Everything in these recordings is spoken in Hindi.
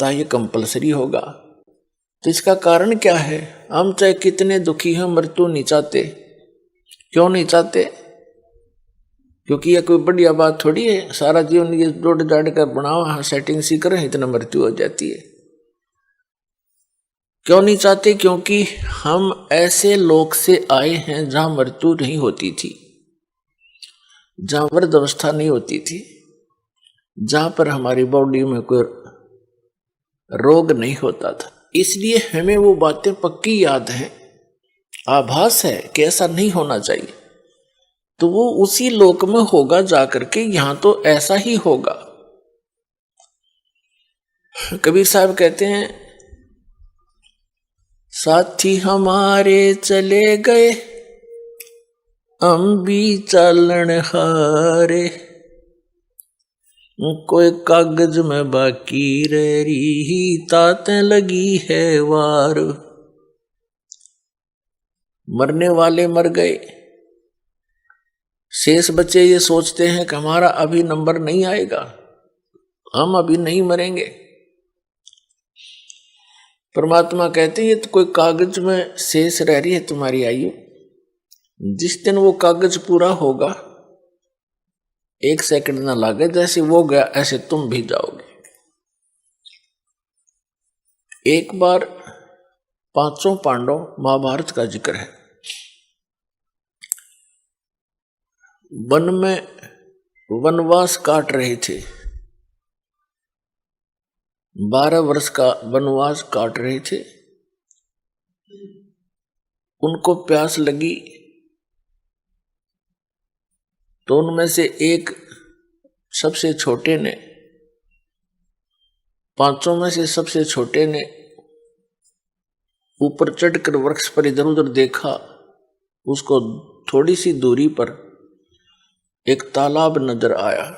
ये कंपलसरी होगा। तो इसका कारण क्या है? हम चाहे कितने दुखी हैं, मृत्यु नहीं चाहते। क्यों नहीं चाहते? क्योंकि यह कोई बढ़िया बात थोड़ी है, सारा जीवन ये जोड़ जाड़ कर बनाओ, सेटिंग सी करें, इतना मृत्यु हो जाती है। क्यों नहीं चाहते? क्योंकि हम ऐसे लोक से आए हैं जहां मृत्यु नहीं होती थी, जहां वृद्ध अवस्था नहीं होती थी, जहां पर हमारी बॉडी में कोई रोग नहीं होता था। इसलिए हमें वो बातें पक्की याद हैं, आभास है कि ऐसा नहीं होना चाहिए। तो वो उसी लोक में होगा जाकर के, यहां तो ऐसा ही होगा। कबीर साहब कहते हैं, साथी हमारे चले गए हम भी चालन हारे, कोई कागज में बाकी रह रही तातें लगी है वार। मरने वाले मर गए, शेष बच्चे ये सोचते हैं कि हमारा अभी नंबर नहीं आएगा, हम अभी नहीं मरेंगे। परमात्मा कहते हैं ये तो कोई कागज में शेष रह रही है तुम्हारी आयु, जिस दिन वो कागज पूरा होगा, 1 सेकंड ना लागे, जैसे वो गया ऐसे तुम भी जाओगे। एक बार 5 पांडव, महाभारत का जिक्र है, वन में वनवास काट रहे थे, 12 वर्ष का वनवास काट रहे थे। उनको प्यास लगी, तो उनमें से एक सबसे छोटे ने, 5 में से सबसे छोटे ने ऊपर चढ़कर वृक्ष पर इधर उधर देखा। उसको थोड़ी सी दूरी पर एक तालाब नजर आया।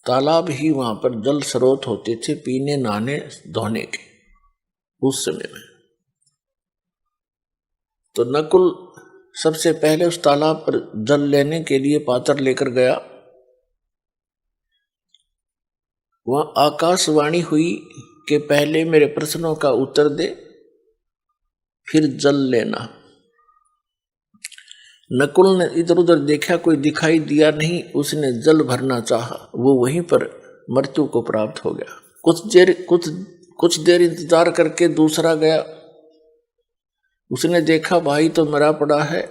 तालाब ही वहां पर जल स्रोत होते थे पीने, नहाने, धोने के उस समय में। तो नकुल सबसे पहले उस तालाब पर जल लेने के लिए पात्र लेकर गया। वहां आकाशवाणी हुई कि पहले मेरे प्रश्नों का उत्तर दे, फिर जल लेना। नकुल ने इधर उधर देखा, कोई दिखाई दिया नहीं। उसने जल भरना चाहा, वो वहीं पर मृत्यु को प्राप्त हो गया। कुछ देर इंतजार करके दूसरा गया। उसने देखा भाई तो मरा पड़ा है,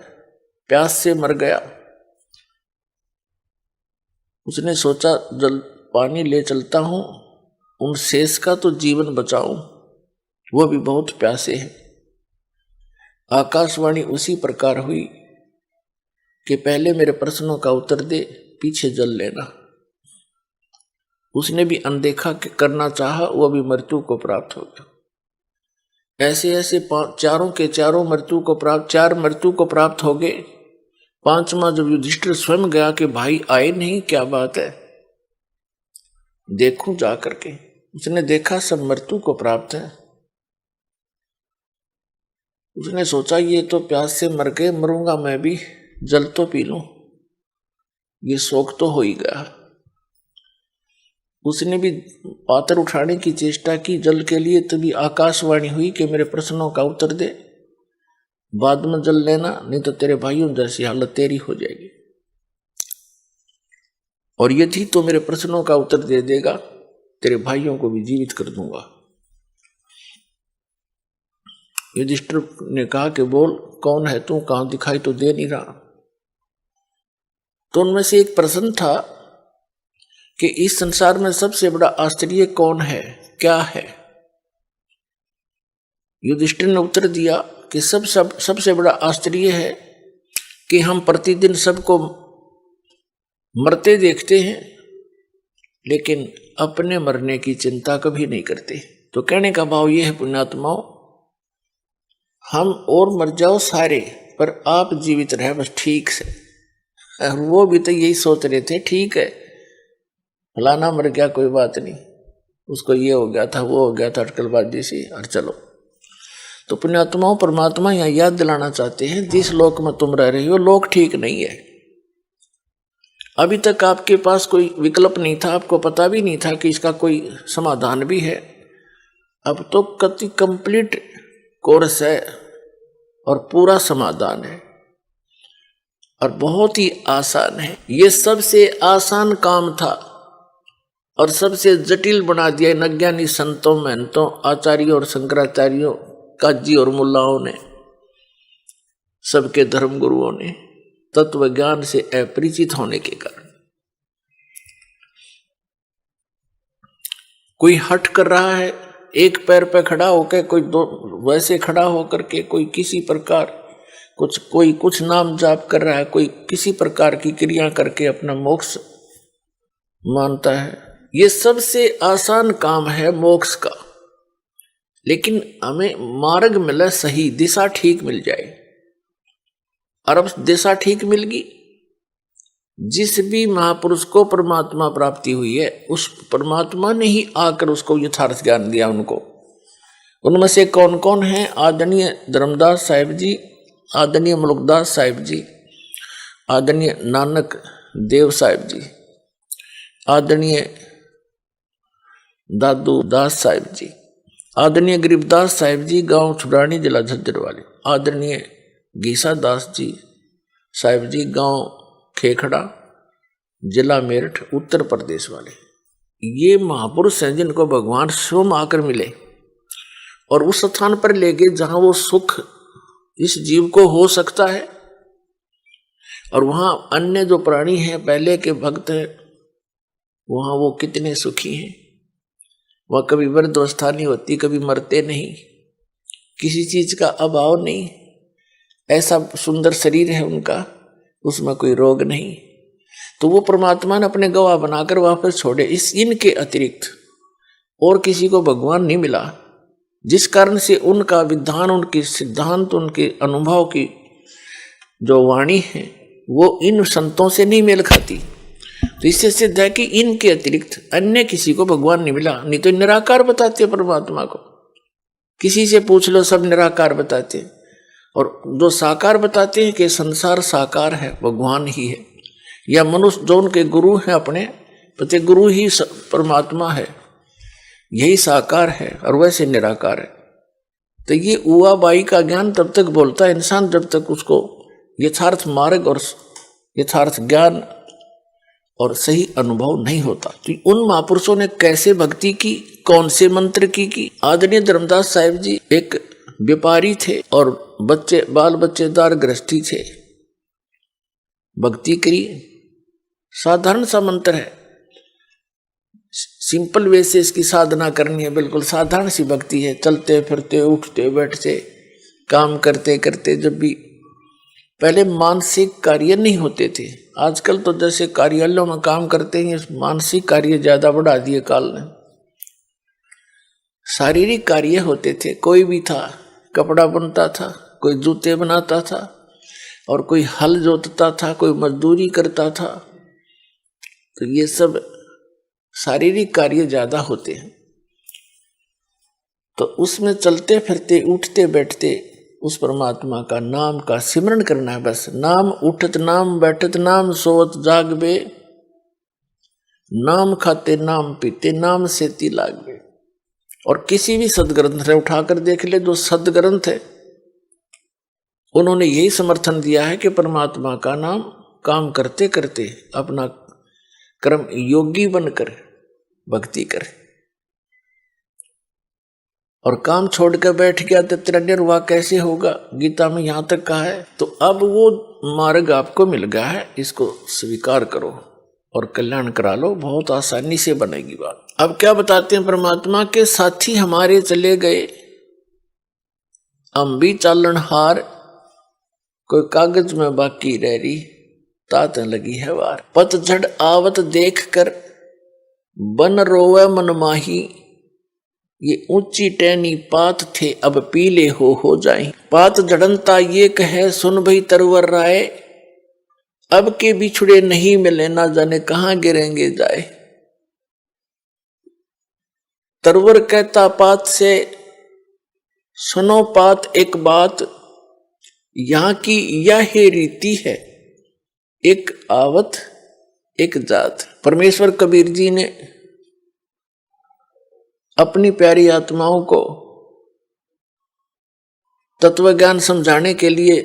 प्यास से मर गया। उसने सोचा जल पानी ले चलता हूं, उन शेष का तो जीवन बचाऊं, वो भी बहुत प्यासे हैं। आकाशवाणी उसी प्रकार हुई कि पहले मेरे प्रश्नों का उत्तर दे, पीछे जल लेना। उसने भी अनदेखा करना चाहा, वो भी मृत्यु को प्राप्त हो गया। ऐसे ऐसे चारों के चारों मृत्यु को प्राप्त, 4 मृत्यु को प्राप्त हो गए। 5वां जब युधिष्ठिर स्वयं गया कि भाई आए नहीं, क्या बात है, देखूं जा करके। उसने देखा सब मृत्यु को प्राप्त है। उसने सोचा ये तो प्यास से मर गए, मरूंगा मैं भी, जल तो पी लूं, ये शौक तो हो ही गया। उसने भी पात्र उठाने की चेष्टा की जल के लिए, तभी आकाशवाणी हुई कि मेरे प्रश्नों का उत्तर दे, बाद में जल लेना, नहीं तो तेरे भाइयों जैसी हालत तेरी हो जाएगी। और यदि तो मेरे प्रश्नों का उत्तर दे देगा, तेरे भाइयों को भी जीवित कर दूंगा। युधिष्ठिर ने कहा कि बोल कौन है तू, कहां, दिखाई तो दे नहीं रहा। तो उनमें से एक प्रश्न था कि इस संसार में सबसे बड़ा आश्चर्य कौन है, क्या है? युधिष्ठिर ने उत्तर दिया कि सबसे बड़ा आश्चर्य है कि हम प्रतिदिन सबको मरते देखते हैं, लेकिन अपने मरने की चिंता कभी नहीं करते। तो कहने का भाव यह है पुण्यात्माओं, हम और मर जाओ सारे, पर आप जीवित रहे बस ठीक से। और वो भी तो यही सोच रहे थे, ठीक है फलाना मर गया कोई बात नहीं, उसको ये हो गया था, वो हो गया था, अटकलबाजी सी, और चलो। तो पुण्यात्माओं, परमात्मा यहाँ याद दिलाना चाहते हैं, जिस लोक में तुम रह रही हो लोक ठीक नहीं है। अभी तक आपके पास कोई विकल्प नहीं था, आपको पता भी नहीं था कि इसका कोई समाधान भी है। अब तो कति कंप्लीट कोर्स है और पूरा समाधान है और बहुत ही आसान है। ये सबसे आसान काम था और सबसे जटिल बना दिया इन अज्ञानी संतों, महंतों, आचार्यों और शंकराचार्यों, काजी और मुल्लाओं ने, सबके धर्म गुरुओं ने, तत्व ज्ञान से अपरिचित होने के कारण। कोई हट कर रहा है एक पैर पे खड़ा होकर, कोई दो वैसे खड़ा होकर के, कोई किसी प्रकार कोई कुछ नाम जाप कर रहा है, कोई किसी प्रकार की क्रिया करके अपना मोक्ष मानता है। ये सबसे आसान काम है मोक्ष का, लेकिन हमें मार्ग मिले, सही दिशा ठीक मिल जाए। और अब दिशा ठीक मिल गई। जिस भी महापुरुष को परमात्मा प्राप्ति हुई है, उस परमात्मा ने ही आकर उसको यथार्थ ज्ञान दिया उनको। उनमें से कौन कौन है? आदरणीय धर्मदास साहिब जी, आदरणीय मुल्कदास साहिब जी, आदरणीय नानक देव साहिब जी, आदरणीय दादू दास साहिब जी, आदरणीय गरीबदास साहिब जी, गांव छुड़ानी, जिला झज्जर वाले, आदरणीय गीसा दास जी साहिब जी, गांव खेखड़ा, जिला मेरठ, उत्तर प्रदेश वाले। ये महापुरुष हैं जिनको भगवान स्वयं आकर मिले और उस स्थान पर ले गए जहां वो सुख इस जीव को हो सकता है। और वहां अन्य जो प्राणी हैं, पहले के भक्त हैं, वहां वो कितने सुखी हैं। वह कभी वृद्धावस्था नहीं होती, कभी मरते नहीं, किसी चीज का अभाव नहीं, ऐसा सुंदर शरीर है उनका, उसमें कोई रोग नहीं। तो वो परमात्मा ने अपने गवाह बनाकर वापस छोड़े। इनके अतिरिक्त और किसी को भगवान नहीं मिला, जिस कारण से उनका विधान, उनके सिद्धांत, उनके अनुभव की जो वाणी है वो इन संतों से नहीं मेल खाती। तो इससे सिद्ध है कि इनके अतिरिक्त अन्य किसी को भगवान नहीं मिला। नहीं तो निराकार बताते परमात्मा को, किसी से पूछ लो सब निराकार बताते। और जो साकार बताते हैं कि संसार साकार है, भगवान ही है, या मनुष्य जो उनके गुरु हैं, अपने पति गुरु ही परमात्मा है, यही साकार है और वैसे निराकार है। तो ये उआ बाई का ज्ञान तब तक बोलता है इंसान जब तक उसको यथार्थ मार्ग और यथार्थ ज्ञान और सही अनुभव नहीं होता। तो उन महापुरुषों ने कैसे भक्ति की, कौन से मंत्र की? आदरणीय धर्मदास साहिब जी एक व्यापारी थे और बाल बच्चेदार गृहस्थी थे। भक्ति करी, साधारण सा मंत्र है, सिंपल वे से इसकी साधना करनी है, बिल्कुल साधारण सी भक्ति है। चलते फिरते, उठते बैठते, काम करते करते, जब भी पहले मानसिक कार्य नहीं होते थे, आजकल तो जैसे कार्यालयों में काम करते हैं, मानसिक कार्य ज्यादा बढ़ा दिए काल ने। शारीरिक कार्य होते थे, कोई भी था, कपड़ा बनता था, कोई जूते बनाता था, और कोई हल जोतता था, कोई मजदूरी करता था। तो ये सब शारीरिक कार्य ज्यादा होते हैं। तो उसमें चलते फिरते, उठते बैठते उस परमात्मा का नाम का सिमरन करना है बस। नाम उठत नाम बैठत नाम सोवत जागबे, नाम खाते नाम पीते नाम सेती लागबे। और किसी भी सदग्रंथ से उठाकर देख ले, जो सदग्रंथ है उन्होंने यही समर्थन दिया है कि परमात्मा का नाम काम करते करते अपना कर्म योगी बनकर भक्ति करे। और काम छोड़कर बैठ गया तो तेरा निर्वाह कैसे होगा, गीता में यहां तक कहा है। तो अब वो मार्ग आपको मिल गया है, इसको स्वीकार करो और कल्याण करा लो, बहुत आसानी से बनेगी बात। अब क्या बताते हैं परमात्मा के साथी हमारे चले गए, हम भी चालन हार, कोई कागज में बाकी रह रही, तात लगी है वार। पतझड़ आवत देख कर बन रोवे मन माही, ये ऊंची टहनी पात थे अब पीले हो जाए। पात झड़नता ये कहे सुन भई तरवर राय, अब के बिछुड़े नहीं मिले ना जाने कहां गिरेंगे जाए। तरवर कहता पात से सुनो पात एक बात, यहां की यह रीति है एक आवत एक जात। परमेश्वर कबीर जी ने अपनी प्यारी आत्माओं को तत्व ज्ञान समझाने के लिए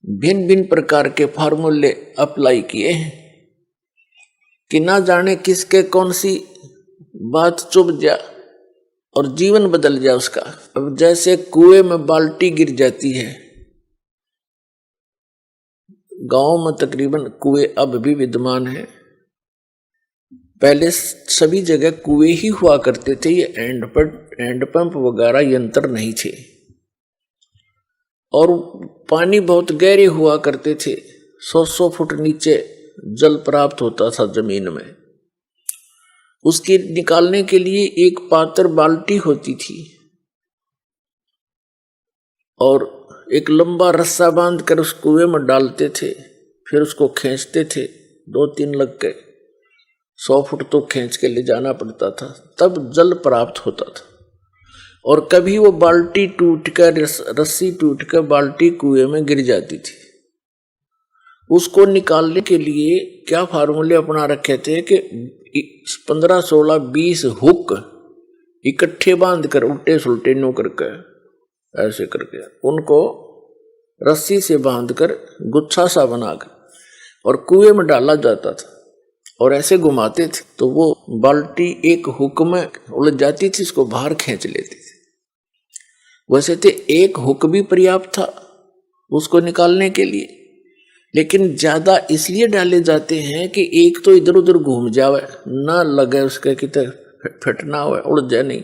भिन्न भिन्न प्रकार के फार्मूले अप्लाई किए हैं कि ना जाने किसके कौन सी बात चुभ जा और जीवन बदल जाए उसका। अब जैसे कुएं में बाल्टी गिर जाती है, गांव में तकरीबन कुएं अब भी विद्यमान है, पहले सभी जगह कुएं ही हुआ करते थे, ये हैंड पंप वगैरह यंत्र नहीं थे और पानी बहुत गहरे हुआ करते थे, 100 फुट नीचे जल प्राप्त होता था जमीन में। उसके निकालने के लिए एक पात्र बाल्टी होती थी और एक लंबा रस्सा बांधकर उस कुएं में डालते थे, फिर उसको खींचते थे, 2-3 लग के 100 फुट तो खींच के ले जाना पड़ता था, तब जल प्राप्त होता था। और कभी वो बाल्टी टूट कर, रस्सी टूट कर बाल्टी कुएं में गिर जाती थी। उसको निकालने के लिए क्या फार्मूले अपना रखे थे कि 15, 16, 20 हुक इकट्ठे बांध कर उल्टे सुलटे नो करके ऐसे करके उनको रस्सी से बांधकर गुच्छा सा बनाकर और कुएं में डाला जाता था और ऐसे घुमाते थे तो वो बाल्टी एक हुक में उलझ जाती थी, इसको बाहर खींच लेती थी। वैसे तो एक हुक भी पर्याप्त था उसको निकालने के लिए, लेकिन ज्यादा इसलिए डाले जाते हैं कि एक तो इधर उधर घूम जावे, ना लगे उसके कितने फटना हुआ, उड़ जाए नहीं।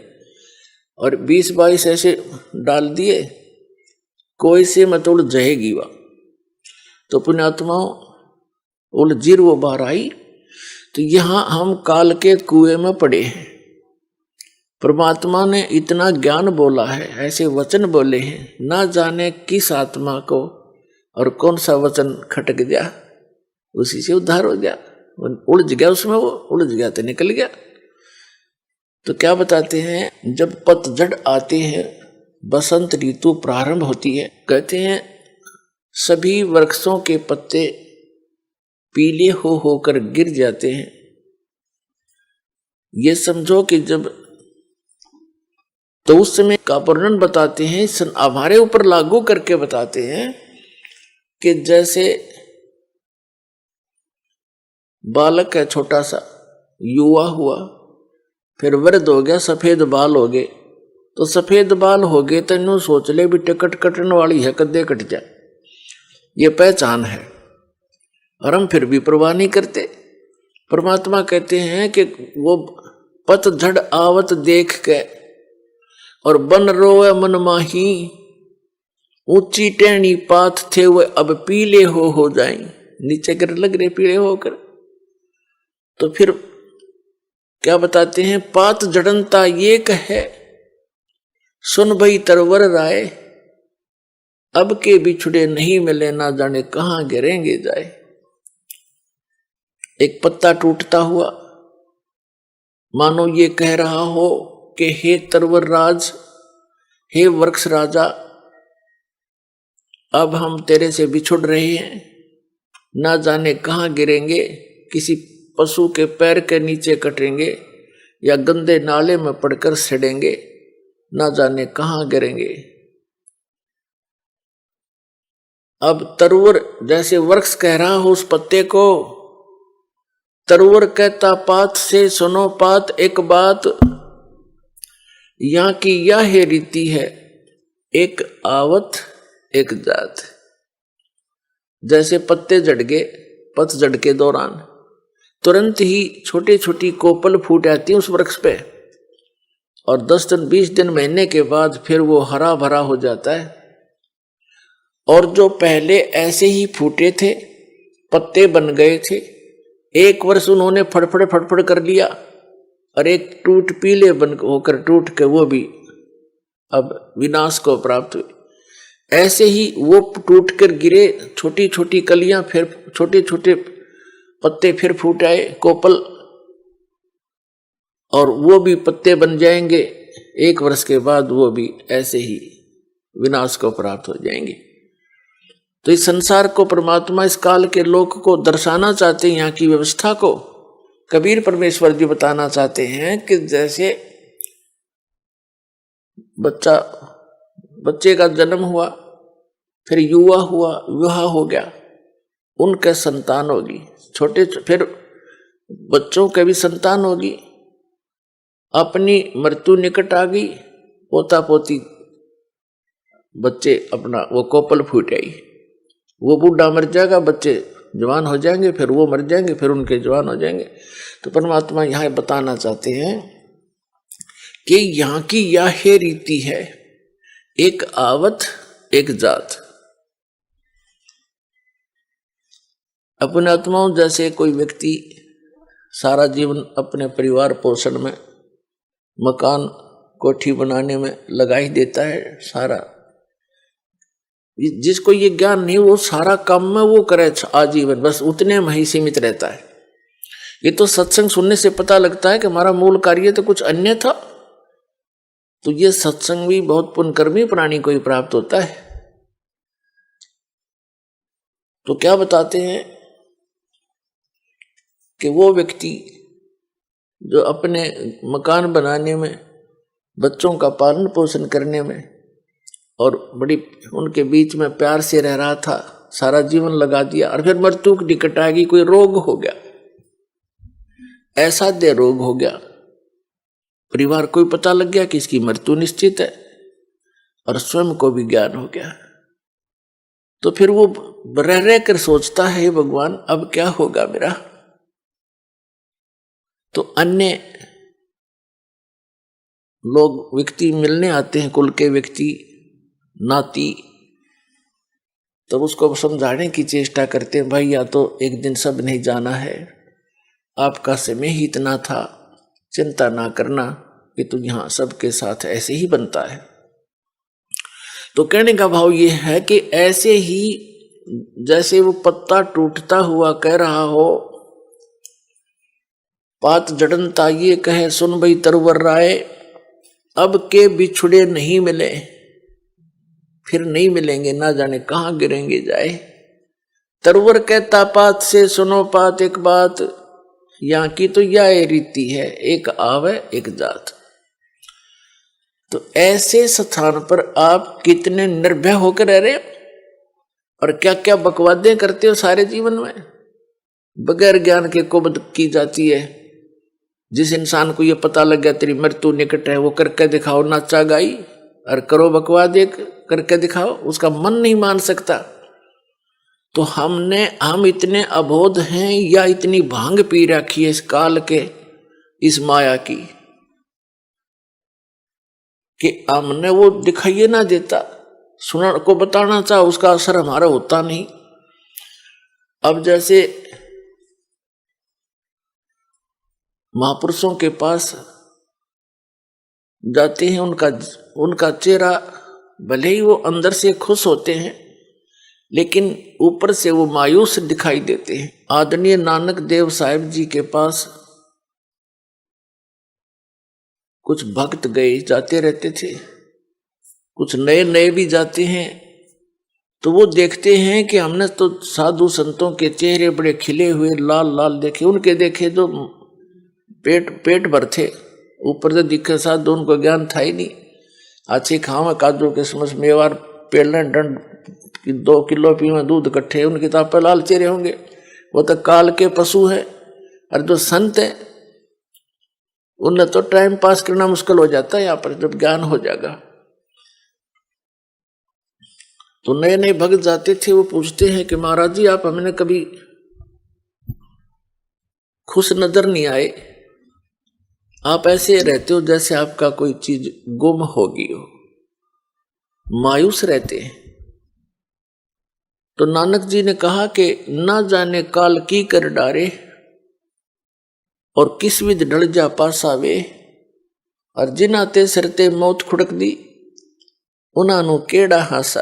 और 20-22 ऐसे डाल दिए, कोई से मत उड़ जाएगी वह तो पुण्यात्माओं उलझिर वो बाहर आई। तो यहां हम काल के कुएं में पड़े हैं। परमात्मा ने इतना ज्ञान बोला है, ऐसे वचन बोले हैं, ना जाने किस आत्मा को और कौन सा वचन खटक गया, उसी से उद्धार हो गया, उलझ गया उसमें, वो उलझ गया तो निकल गया। तो क्या बताते हैं, जब पतझड़ आते हैं, बसंत ऋतु प्रारंभ होती है, कहते हैं सभी वृक्षों के पत्ते पीले होकर गिर जाते हैं। ये समझो कि जब, तो उस समय का वर्णन बताते हैं, हमारे ऊपर लागू करके बताते हैं कि जैसे बालक है छोटा सा, युवा हुआ, फिर वृद्ध हो गया, सफेद बाल हो गए, तो सफेद बाल हो गए तो यूं सोच ले भी टिकट कटने वाली है, कद्दे कट जाए, ये पहचान है, और हम फिर भी परवाह नहीं करते। परमात्मा कहते हैं कि वो पतझड़ आवत देख के और बन रोए मन माही, ऊंची टेढ़ी पात थे वो अब पीले हो जाएं, नीचे गिर लग रहे पीले होकर। तो फिर क्या बताते हैं, पात जड़नता ये कहे, सुन भई तरवर राय, अब के बिछुड़े नहीं मिले, ना जाने कहां गिरेंगे जाए। एक पत्ता टूटता हुआ मानो ये कह रहा हो कि हे तरवर राज, हे वृक्ष राजा, अब हम तेरे से बिछुड़ रहे हैं, ना जाने कहां गिरेंगे, किसी पशु के पैर के नीचे कटेंगे या गंदे नाले में पड़कर सड़ेंगे, ना जाने कहां गिरेंगे। अब तरवर जैसे वृक्ष कह रहा हो उस पत्ते को, तरवर कहता पात से सुनो पात एक बात, यहां की यह है रीति है, एक आवत एक जात। जैसे पत्ते झड़ गए पतझड़ के दौरान, तुरंत ही छोटी छोटी कोपल फूट आती है उस वृक्ष पे, और 10 दिन 20 दिन महीने के बाद फिर वो हरा भरा हो जाता है। और जो पहले ऐसे ही फूटे थे, पत्ते बन गए थे, एक वर्ष उन्होंने फड़फड़ कर लिया, और एक टूट पीले बन होकर टूट के वो भी अब विनाश को प्राप्त हुए। ऐसे ही वो टूट कर गिरे, छोटी छोटी कलियां, फिर छोटे छोटे पत्ते फिर फूट आए, कोपल, और वो भी पत्ते बन जाएंगे, 1 वर्ष के बाद वो भी ऐसे ही विनाश को प्राप्त हो जाएंगे। तो इस संसार को परमात्मा इस काल के लोक को दर्शाना चाहते हैं, यहाँ की व्यवस्था को, कबीर परमेश्वर जी बताना चाहते हैं कि जैसे बच्चे का जन्म हुआ, फिर युवा हुआ, विवाह हो गया, उनके संतान होगी, फिर बच्चों के भी संतान होगी, अपनी मृत्यु निकट आ गई, पोता पोती बच्चे अपना वो कोपल फूट आई, वो बूढ़ा मर जाएगा, बच्चे जवान हो जाएंगे, फिर वो मर जाएंगे, फिर उनके जवान हो जाएंगे। तो परमात्मा यहाँ बताना चाहते हैं कि यहाँ की यह रीति है, एक आवत एक जात। अपने आत्माओं जैसे कोई व्यक्ति सारा जीवन अपने परिवार पोषण में, मकान कोठी बनाने में लगा ही देता है सारा, जिसको ये ज्ञान नहीं वो सारा काम में वो करे आजीवन, बस उतने में ही सीमित रहता है। ये तो सत्संग सुनने से पता लगता है कि हमारा मूल कार्य तो कुछ अन्य था। तो ये सत्संग भी बहुत पुण्यकर्मी प्राणी को ही प्राप्त होता है। तो क्या बताते हैं कि वो व्यक्ति जो अपने मकान बनाने में, बच्चों का पालन पोषण करने में और बड़ी उनके बीच में प्यार से रह रहा था, सारा जीवन लगा दिया, और फिर मृत्यु की निकट आ गई, कोई रोग हो गया, असाध्य रोग हो गया, परिवार को भी पता लग गया कि इसकी मृत्यु निश्चित है, और स्वयं को भी ज्ञान हो गया। तो फिर वो रह कर सोचता है, भगवान अब क्या होगा मेरा। तो अन्य लोग व्यक्ति मिलने आते हैं, कुल के व्यक्ति, नाती, तो उसको समझाने की चेष्टा करते हैं, भाई या तो एक दिन सब नहीं जाना है, आपका समय ही इतना था, चिंता ना करना कि तू यहाँ सबके साथ ऐसे ही बनता है। तो कहने का भाव ये है कि ऐसे ही जैसे वो पत्ता टूटता हुआ कह रहा हो, पात जड़नता ये कहे सुन भई तरवर राय, अब के बिछुड़े नहीं मिले, फिर नहीं मिलेंगे, ना जाने कहाँ गिरेंगे जाए। तरवर कहता पात से सुनो पात एक बात, यहाँ की तो यह रीति है, एक आवे एक जात। तो ऐसे स्थान पर आप कितने निर्भय होकर रह रहे हो और क्या क्या बकवादें करते हो सारे जीवन में, बगैर ज्ञान के कुबद की जाती है। जिस इंसान को ये पता लग गया तेरी मृत्यु निकट है, वो करके दिखाओ नाचा गाई और करो बकवाद एक करके दिखाओ, उसका मन नहीं मान सकता। तो हम इतने अबोध हैं या इतनी भांग पी रखी है इस काल के, इस माया की, कि हमने वो दिखाइए ना देता, सुना को बताना चाह उसका असर हमारा होता नहीं। अब जैसे महापुरुषों के पास जाते हैं, उनका चेहरा भले ही वो अंदर से खुश होते हैं, लेकिन ऊपर से वो मायूस दिखाई देते हैं। आदरणीय नानक देव साहिब जी के पास कुछ भक्त गए जाते रहते थे, कुछ नए नए भी जाते हैं, तो वो देखते हैं कि हमने तो साधु संतों के चेहरे बड़े खिले हुए लाल लाल देखे, उनके देखे तो पेट भर थे, ऊपर से दिखे साथ उनको ज्ञान था ही नहीं। अच्छे खावा काजू किस्मस मेवार पेलन डंड 2 किलो पीवा दूध इकट्ठे, उनके तो आप लाल चेहरे होंगे, वो तो काल के पशु है। और जो संत है उन्हें तो टाइम पास करना मुश्किल हो जाता है यहाँ पर, जब ज्ञान हो जाएगा। तो नए नए भक्त जाते थे, वो पूछते हैं कि महाराज जी आप हमें कभी खुश नजर नहीं आए, आप ऐसे रहते हो जैसे आपका कोई चीज गुम होगी हो, मायूस रहते हैं। तो नानक जी ने कहा कि ना जाने काल की कर डारे और किस विध ढल जा पासावे, और जिनाते सरते मौत खुड़क दी उन्होंने केड़ा हासा।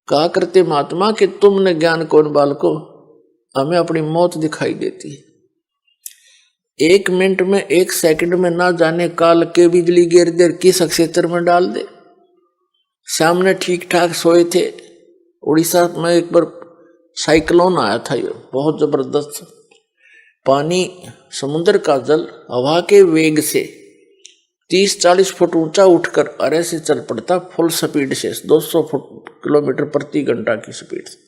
कहा करते महात्मा कि तुमने ज्ञान कौन बालको, हमें अपनी मौत दिखाई देती है। 1 मिनट में 1 सेकंड में ना जाने काल के बिजली गिर देर किस क्षेत्र में डाल दे। सामने ठीक ठाक सोए थे, उड़ीसा में एक बार साइक्लोन आया था, ये बहुत जबरदस्त, पानी, समुद्र का जल हवा के वेग से 30-40 फुट ऊंचा उठकर अरे से चल पड़ता फुल स्पीड से, 200 किलोमीटर प्रति घंटा की स्पीड से।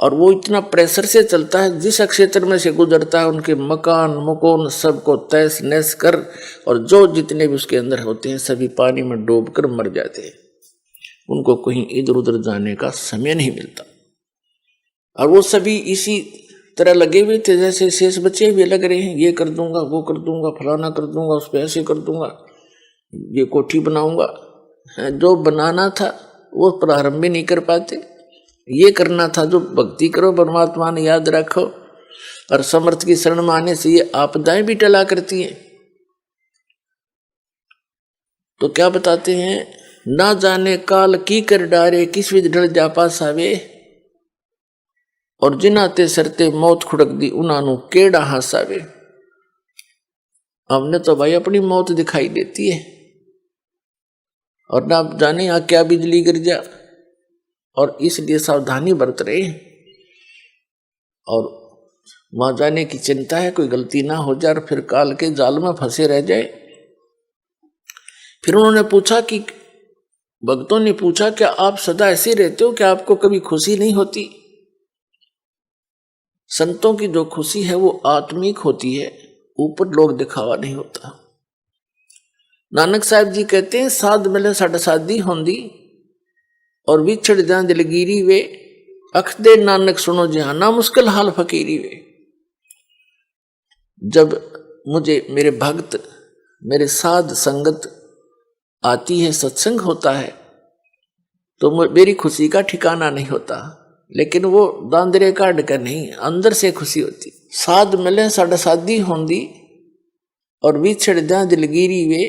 और वो इतना प्रेशर से चलता है, जिस क्षेत्र में से गुजरता है उनके मकान मकोन सबको तहस नहस कर, और जो जितने भी उसके अंदर होते हैं सभी पानी में डूबकर मर जाते हैं। उनको कहीं इधर उधर जाने का समय नहीं मिलता। और वो सभी इसी तरह लगे हुए थे जैसे शेष बच्चे हुए लग रहे हैं, ये कर दूंगा, वो कर दूंगा, फलाना कर दूंगा, उस पर ऐसे कर दूंगा, ये कोठी बनाऊंगा। जो बनाना था वो प्रारंभ भी नहीं कर पाते। ये करना था जो भक्ति करो, परमात्मा ने याद रखो, और समर्थ की शरण माने से ये आपदाएं भी टला करती हैं। तो क्या बताते हैं, ना जाने काल की कर डारे, किस विध ढल जा पासावे, और जिनाते सरते मौत खुड़क दी उन्हानू केड़ा हासावे। हमने तो भाई अपनी मौत दिखाई देती है, और ना जाने यहाँ क्या बिजली गिर जा, और इसलिए सावधानी बरत रहे हैं। और वहां जाने की चिंता है कोई गलती ना हो जाए और फिर काल के जाल में फंसे रह जाए। फिर उन्होंने पूछा कि भक्तों ने पूछा, क्या आप सदा ऐसे रहते हो, क्या आपको कभी खुशी नहीं होती? संतों की जो खुशी है वो आत्मिक होती है, ऊपर लोग दिखावा नहीं होता। नानक साहब जी कहते हैं, साध मिले साढ़े साधी होंदी और विछड़ जाए दिलगिरी वे, अख दे नानक सुनो जहाना मुश्किल हाल फकीरी वे। जब मुझे मेरे भक्त, मेरे साध संगत आती है, सत्संग होता है, तो मेरी खुशी का ठिकाना नहीं होता। लेकिन वो दांदरे काट कर नहीं, अंदर से खुशी होती। साध मिले साढ़े साधी होंदी और विछड़ जाए दिलगिरी वे,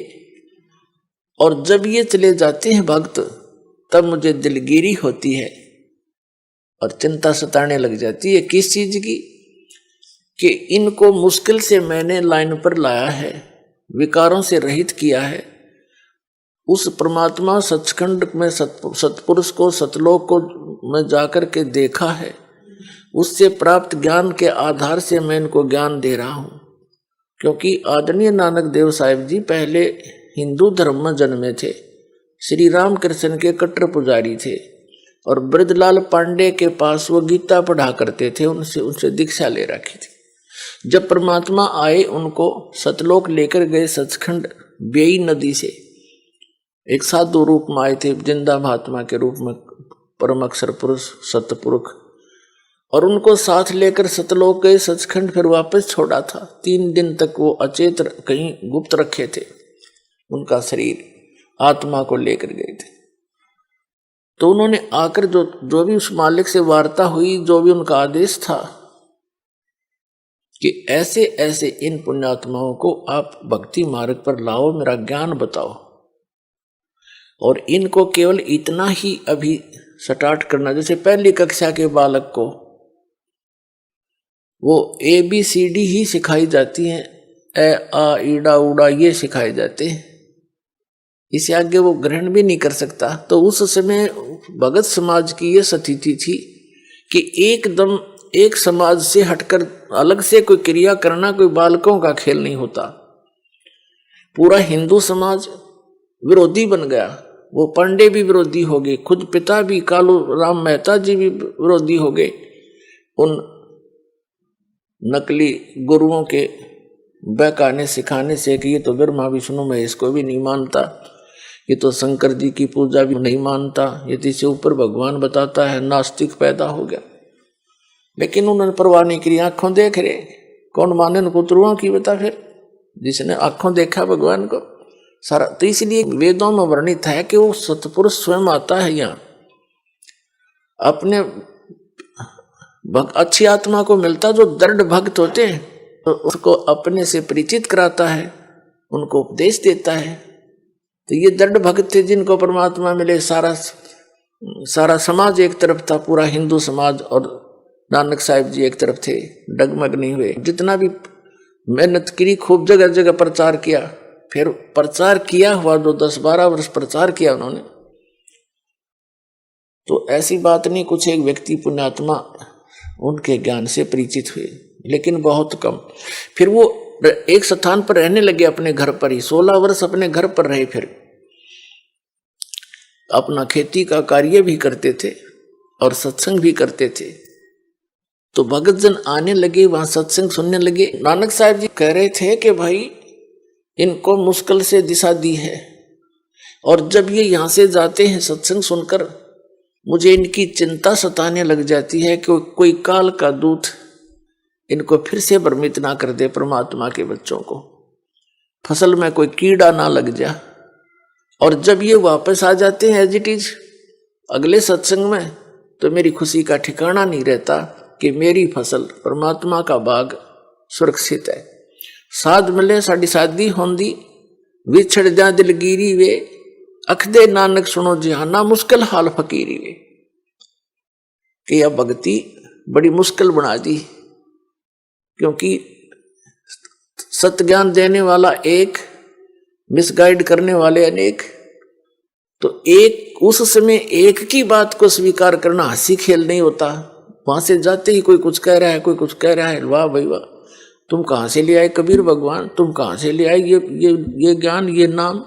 और जब ये चले जाते हैं भक्त तब मुझे दिलगिरी होती है और चिंता सताने लग जाती है। किस चीज की? कि इनको मुश्किल से मैंने लाइन पर लाया है, विकारों से रहित किया है। उस परमात्मा सचखंड में सतपुरुष को, सतलोक को मैं जाकर के देखा है, उससे प्राप्त ज्ञान के आधार से मैं इनको ज्ञान दे रहा हूं। क्योंकि आदरणीय नानक देव साहिब जी पहले हिंदू धर्म में जन्मे थे, श्री राम कृष्ण के कट्टर पुजारी थे, और ब्रजलाल पांडे के पास वो गीता पढ़ा करते थे, उनसे दीक्षा ले रखी थी। जब परमात्मा आए उनको सतलोक लेकर गए, सचखंड बेई नदी से एक साधु रूप में आए थे, जिंदा महात्मा के रूप में, परम अक्षर पुरुष सतपुरुष, और उनको साथ लेकर सतलोक गए, सचखंड फिर वापस छोड़ा था। 3 दिन तक वो अचेत कहीं गुप्त रखे थे, उनका शरीर आत्मा को लेकर गए थे। तो उन्होंने आकर जो भी उस मालिक से वार्ता हुई, जो भी उनका आदेश था कि ऐसे ऐसे इन पुण्यात्माओं को आप भक्ति मार्ग पर लाओ, मेरा ज्ञान बताओ, और इनको केवल इतना ही अभी स्टार्ट करना, जैसे पहली कक्षा के बालक को वो ABCD ही सिखाई जाती है, ए आ ईड़ा उड़ा ये सिखाए जाते हैं, इसे आगे वो ग्रहण भी नहीं कर सकता। तो उस समय भगत समाज की ये स्थिति थी कि एकदम एक समाज से हटकर अलग से कोई क्रिया करना कोई बालकों का खेल नहीं होता। पूरा हिंदू समाज विरोधी बन गया, वो पांडे भी विरोधी हो गए, खुद पिता भी कालू राम मेहता जी भी विरोधी हो गए उन नकली गुरुओं के बहकाने सिखाने से कि ये तो ब्रह्मा विष्णु महेश को भी नहीं मानता, ये तो शंकर जी की पूजा भी नहीं मानता, ये इससे ऊपर भगवान बताता है, नास्तिक पैदा हो गया। लेकिन उन्होंने परवाह नहीं की, आंखों देख रहे, कौन माने उनको तुरुआ की बता। फिर जिसने आंखों देखा भगवान को सारा, तो इसलिए वेदों में वर्णित है कि वो सतपुरुष स्वयं आता है यहाँ, अपने अच्छी आत्मा को मिलता, जो दृढ़ भक्त होते हैं तो उसको अपने से परिचित कराता है, उनको उपदेश देता है। तो ये दृढ़ भक्त थे जिनको परमात्मा मिले। सारा समाज एक तरफ था, पूरा हिंदू समाज, और नानक साहिब जी एक तरफ थे, डगमग नहीं हुए। जितना भी मेहनत करी, खूब जगह जगह प्रचार किया, फिर प्रचार किया हुआ जो 10-12 वर्ष प्रचार किया उन्होंने, तो ऐसी बात नहीं, कुछ एक व्यक्ति पुण्यात्मा उनके ज्ञान से परिचित हुए, लेकिन बहुत कम। फिर वो एक स्थान पर रहने लगे, अपने घर पर ही 16 वर्ष अपने घर पर रहे। फिर अपना खेती का कार्य भी करते थे और सत्संग भी करते थे। तो भगत जन आने लगे, वहां सत्संग सुनने लगे। नानक साहब जी कह रहे थे कि भाई इनको मुश्किल से दिशा दी है, और जब ये यहाँ से जाते हैं सत्संग सुनकर, मुझे इनकी चिंता सताने लग जाती है कि कोई काल का दूत इनको फिर से भ्रमित ना कर दे, परमात्मा के बच्चों को फसल में कोई कीड़ा ना लग जा। और जब ये वापस आ जाते हैं एज इट इज अगले सत्संग में, तो मेरी खुशी का ठिकाना नहीं रहता कि मेरी फसल परमात्मा का बाग सुरक्षित है। साध मिले साड़ी शादी होंदी, विछड़ जा दिलगिरी वे, अख दे नानक सुनो जिहाना, मुश्किल हाल फकीरी वे। कि यह भक्ति बड़ी मुश्किल बना दी, क्योंकि सत्य ज्ञान देने वाला एक, मिसगाइड करने वाले अनेक। तो एक उस समय एक की बात को स्वीकार करना हंसी खेल नहीं होता। वहां से जाते ही कोई कुछ कह रहा है, कोई कुछ कह रहा है, वाह भाई वाह, तुम कहां से ले आए कबीर भगवान, तुम कहां से ले आए ये ज्ञान, ये नाम।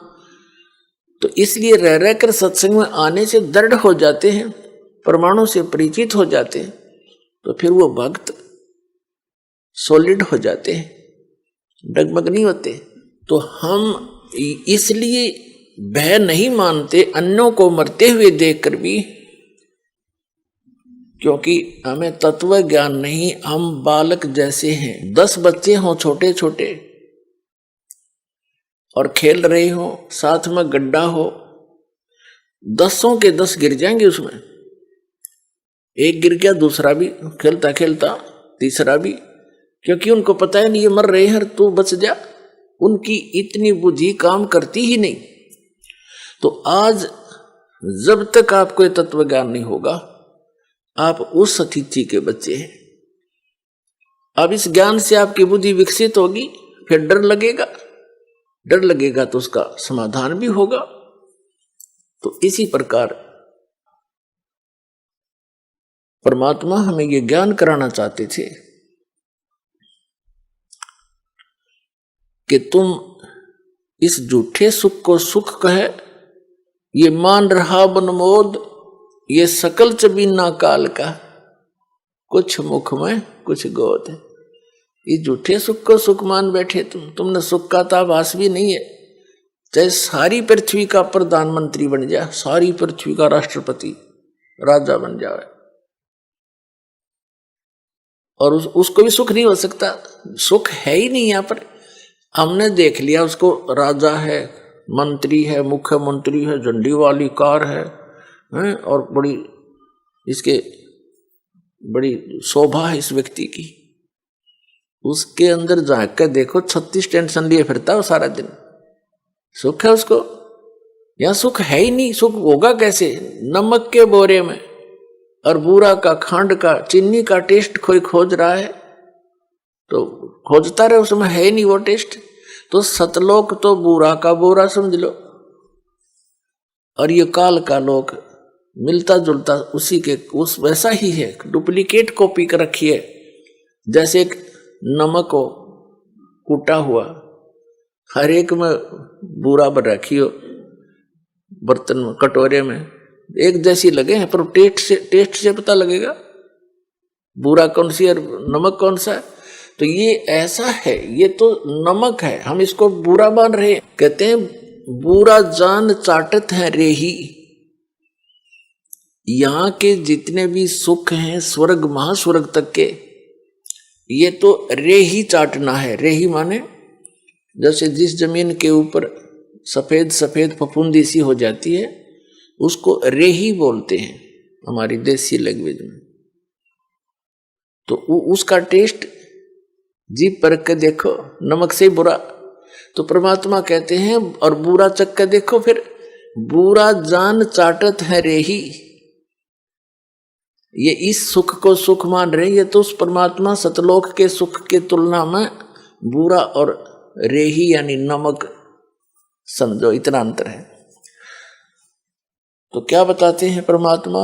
तो इसलिए रह रह कर सत्संग में आने से दृढ़ हो जाते हैं, प्रमाणों से परिचित हो जाते हैं, तो फिर वो भक्त सॉलिड हो जाते हैं, डगमग नहीं होते। तो हम इसलिए भय नहीं मानते अन्यों को मरते हुए देखकर भी, क्योंकि हमें तत्व ज्ञान नहीं, हम बालक जैसे हैं। 10 बच्चे हों छोटे छोटे और खेल रहे हो, साथ में गड्ढा हो, 10 के 10 गिर जाएंगे उसमें। एक गिर गया, दूसरा भी खेलता खेलता तीसरा भी, क्योंकि उनको पता है नहीं ये मर रहे हैं, तू बच जा। उनकी इतनी बुद्धि काम करती ही नहीं। तो आज जब तक आपको ये तत्व ज्ञान नहीं होगा, आप उस स्थिति के बच्चे हैं। अब इस ज्ञान से आपकी बुद्धि विकसित होगी, फिर डर लगेगा, डर लगेगा तो उसका समाधान भी होगा। तो इसी प्रकार परमात्मा हमें ये ज्ञान कराना चाहते थे कि तुम इस झूठे सुख को सुख कहे, ये मान रहा बनमोद, ये सकल चबीना काल का, कुछ मुख में कुछ गोद है। ये झूठे सुख को सुख मान बैठे तुमने सुख का तो आभास भी नहीं है। चाहे सारी पृथ्वी का प्रधानमंत्री बन जाए, सारी पृथ्वी का राष्ट्रपति राजा बन जाए, और उसको भी सुख नहीं हो सकता। सुख है ही नहीं। यहाँ पर हमने देख लिया, उसको राजा है, मंत्री है, मुख्यमंत्री है, झंडी वाली कार है, और इसके बड़ी शोभा है इस व्यक्ति की। उसके अंदर झांक कर देखो, 36 टेंशन लिए फिरता है सारा दिन। सुख है उसको? यहाँ सुख है ही नहीं। सुख होगा कैसे? नमक के बोरे में और बूरा का, खांड का, चीनी का टेस्ट कोई खोज रहा है तो खोजता रहे, उसमें है ही नहीं वो टेस्ट। तो सतलोक तो बूरा का बोरा समझ लो, और ये काल का लोक मिलता जुलता उसी के उस वैसा ही है, डुप्लीकेट कॉपी कर रखी है। जैसे एक नमक हो कूटा हुआ, हर एक में बूरा भर रखी हो, बर्तन में, कटोरे में एक जैसी लगे हैं, पर टेस्ट से पता लगेगा बूरा कौन सी और नमक कौन सा है। तो ये ऐसा है, ये तो नमक है, हम इसको बुरा मान रहे हैं। कहते हैं बुरा जान चाटत है रेही। यहाँ के जितने भी सुख हैं स्वर्ग महास्वर्ग तक के, ये तो रेही चाटना है। रेही माने जैसे जिस जमीन के ऊपर सफेद सफेद फफूंदी सी हो जाती है उसको रेही बोलते हैं हमारी देसी लैंग्वेज में। तो उसका टेस्ट जीभ पर के देखो, नमक से बुरा। तो परमात्मा कहते हैं और बुरा चख के देखो, फिर बुरा जान चाटत है रेही। ये इस सुख को सुख मान रहे, ये तो उस परमात्मा सतलोक के सुख के तुलना में बुरा और रेही यानी नमक समझो, इतना अंतर है। तो क्या बताते हैं परमात्मा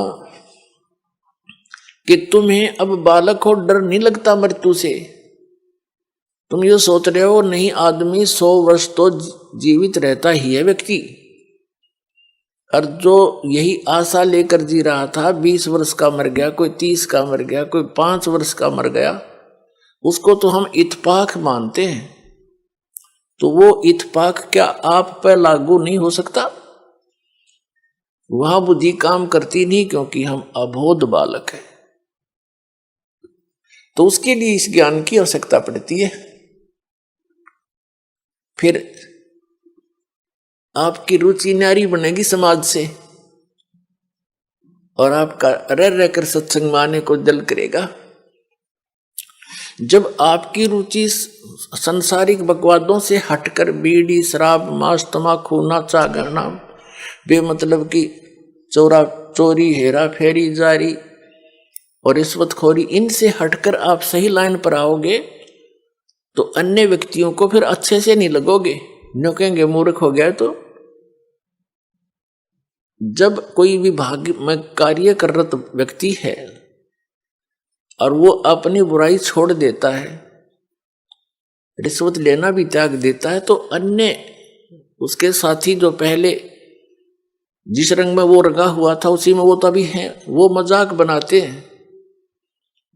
कि तुम्हें अब बालक हो डर नहीं लगता मृत्यु से। तुम ये सोच रहे हो नहीं, आदमी 100 वर्ष तो जीवित रहता ही है व्यक्ति, और जो यही आशा लेकर जी रहा था 20 वर्ष का मर गया, कोई 30 का मर गया, कोई 5 वर्ष का मर गया, उसको तो हम इत्तेफाक मानते हैं। तो वो इत्तेफाक क्या आप पर लागू नहीं हो सकता? वहां बुद्धि काम करती नहीं, क्योंकि हम अबोध बालक हैं। तो उसके लिए इस ज्ञान की आवश्यकता पड़ती है। फिर आपकी रुचि न्यारी बनेगी समाज से, और आपका रह रहकर सत्संग माने को दिल करेगा। जब आपकी रुचि संसारिक बकवादों से हटकर बीड़ी, शराब, मांस, तमाकू, नाचा गाना, बेमतलब की चोरी, हेरा फेरी, जारी और रिश्वतखोरी, इनसे हटकर आप सही लाइन पर आओगे तो अन्य व्यक्तियों को फिर अच्छे से नहीं लगोगे, न्यों कहेंगे मूर्ख हो गया। तो जब कोई विभाग में कार्य कर रहा व्यक्ति है और वो अपनी बुराई छोड़ देता है, रिश्वत लेना भी त्याग देता है, तो अन्य उसके साथी जो पहले जिस रंग में वो रंगा हुआ था उसी में वो तभी है, वो मजाक बनाते हैं,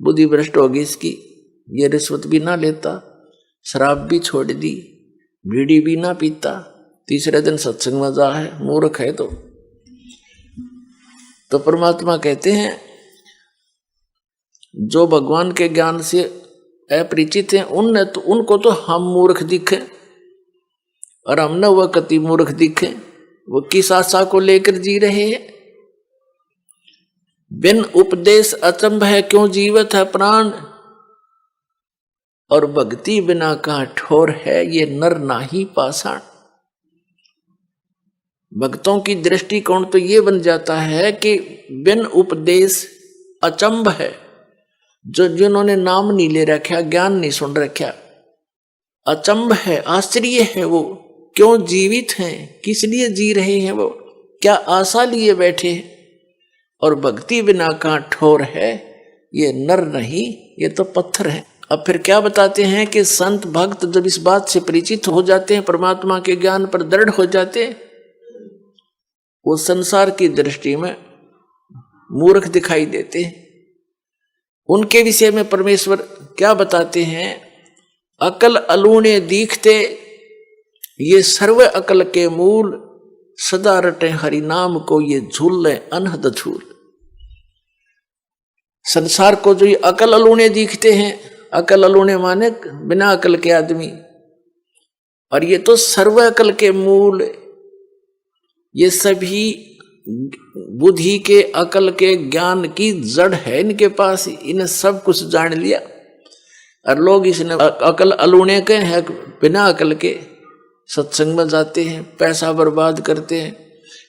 बुद्धि भ्रष्ट होगी इसकी, ये रिश्वत भी ना लेता, शराब भी छोड़ दी, बीड़ी भी ना पीता, तीसरे दिन सत्संग में जा है, मूर्ख है। तो परमात्मा कहते हैं जो भगवान के ज्ञान से अपरिचित हैं उनको तो हम मूर्ख दिखे, और हमने वह कति मूर्ख दिखे, वो किस आशा को लेकर जी रहे हैं। बिन उपदेश अचंभ है क्यों जीवत है प्राण, और भक्ति बिना कहाँ ठोर है ये नर नाही पाषाण। भक्तों की दृष्टिकोण तो ये बन जाता है कि बिन उपदेश अचंभ है, जो जिन्होंने नाम नहीं ले रखा, ज्ञान नहीं सुन रखा, अचंभ है, आश्चर्य है, वो क्यों जीवित हैं, किस लिए जी रहे हैं, वो क्या आशा लिए बैठे हैं। और भक्ति बिना कहाँ ठोर है ये नर नहीं, ये तो पत्थर है। अब फिर क्या बताते हैं कि संत भक्त जब इस बात से परिचित हो जाते हैं, परमात्मा के ज्ञान पर दृढ़ हो जाते हैं, वो संसार की दृष्टि में मूर्ख दिखाई देते हैं। उनके विषय में परमेश्वर क्या बताते हैं, अकल अलूने दीखते ये सर्व अकल के मूल, सदा रटे हरि नाम को ये झूल अनहद झूल। संसार को जो ये अकल अलूने दिखते हैं, अकल अलूने माने बिना अकल के आदमी, और ये तो सर्व अकल के मूल, ये सभी बुद्धि के, अकल के, ज्ञान की जड़ है इनके पास, इन्हें सब कुछ जान लिया। और लोग इसने अकल अलूने के हैं, बिना अकल के सत्संग में जाते हैं, पैसा बर्बाद करते हैं,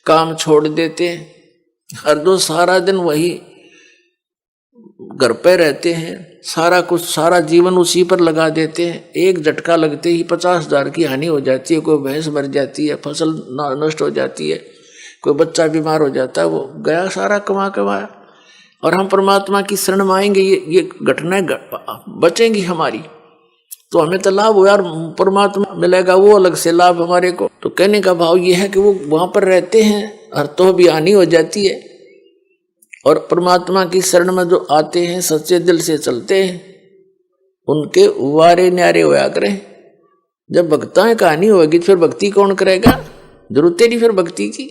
काम छोड़ देते हैं, हर दो सारा दिन वही घर पे रहते हैं, सारा कुछ सारा जीवन उसी पर लगा देते हैं। एक झटका लगते ही 50,000 की हानि हो जाती है, कोई भैंस मर जाती है, फसल नष्ट हो जाती है, कोई बच्चा बीमार हो जाता है, वो गया सारा कमाया। और हम परमात्मा की शरण में आएंगे, ये घटनाएं बचेंगी हमारी, तो हमें तो लाभ हो यार, परमात्मा मिलेगा वो अलग से लाभ हमारे को। तो कहने का भाव ये है कि वो वहां पर रहते हैं और तो भी हानि हो जाती है, और परमात्मा की शरण में जो आते हैं, सच्चे दिल से चलते हैं, उनके वारे न्यारे होया करें। जब भक्ताएं कहानी होगी फिर भक्ति कौन करेगा, जरूरत नहीं फिर भक्ति की,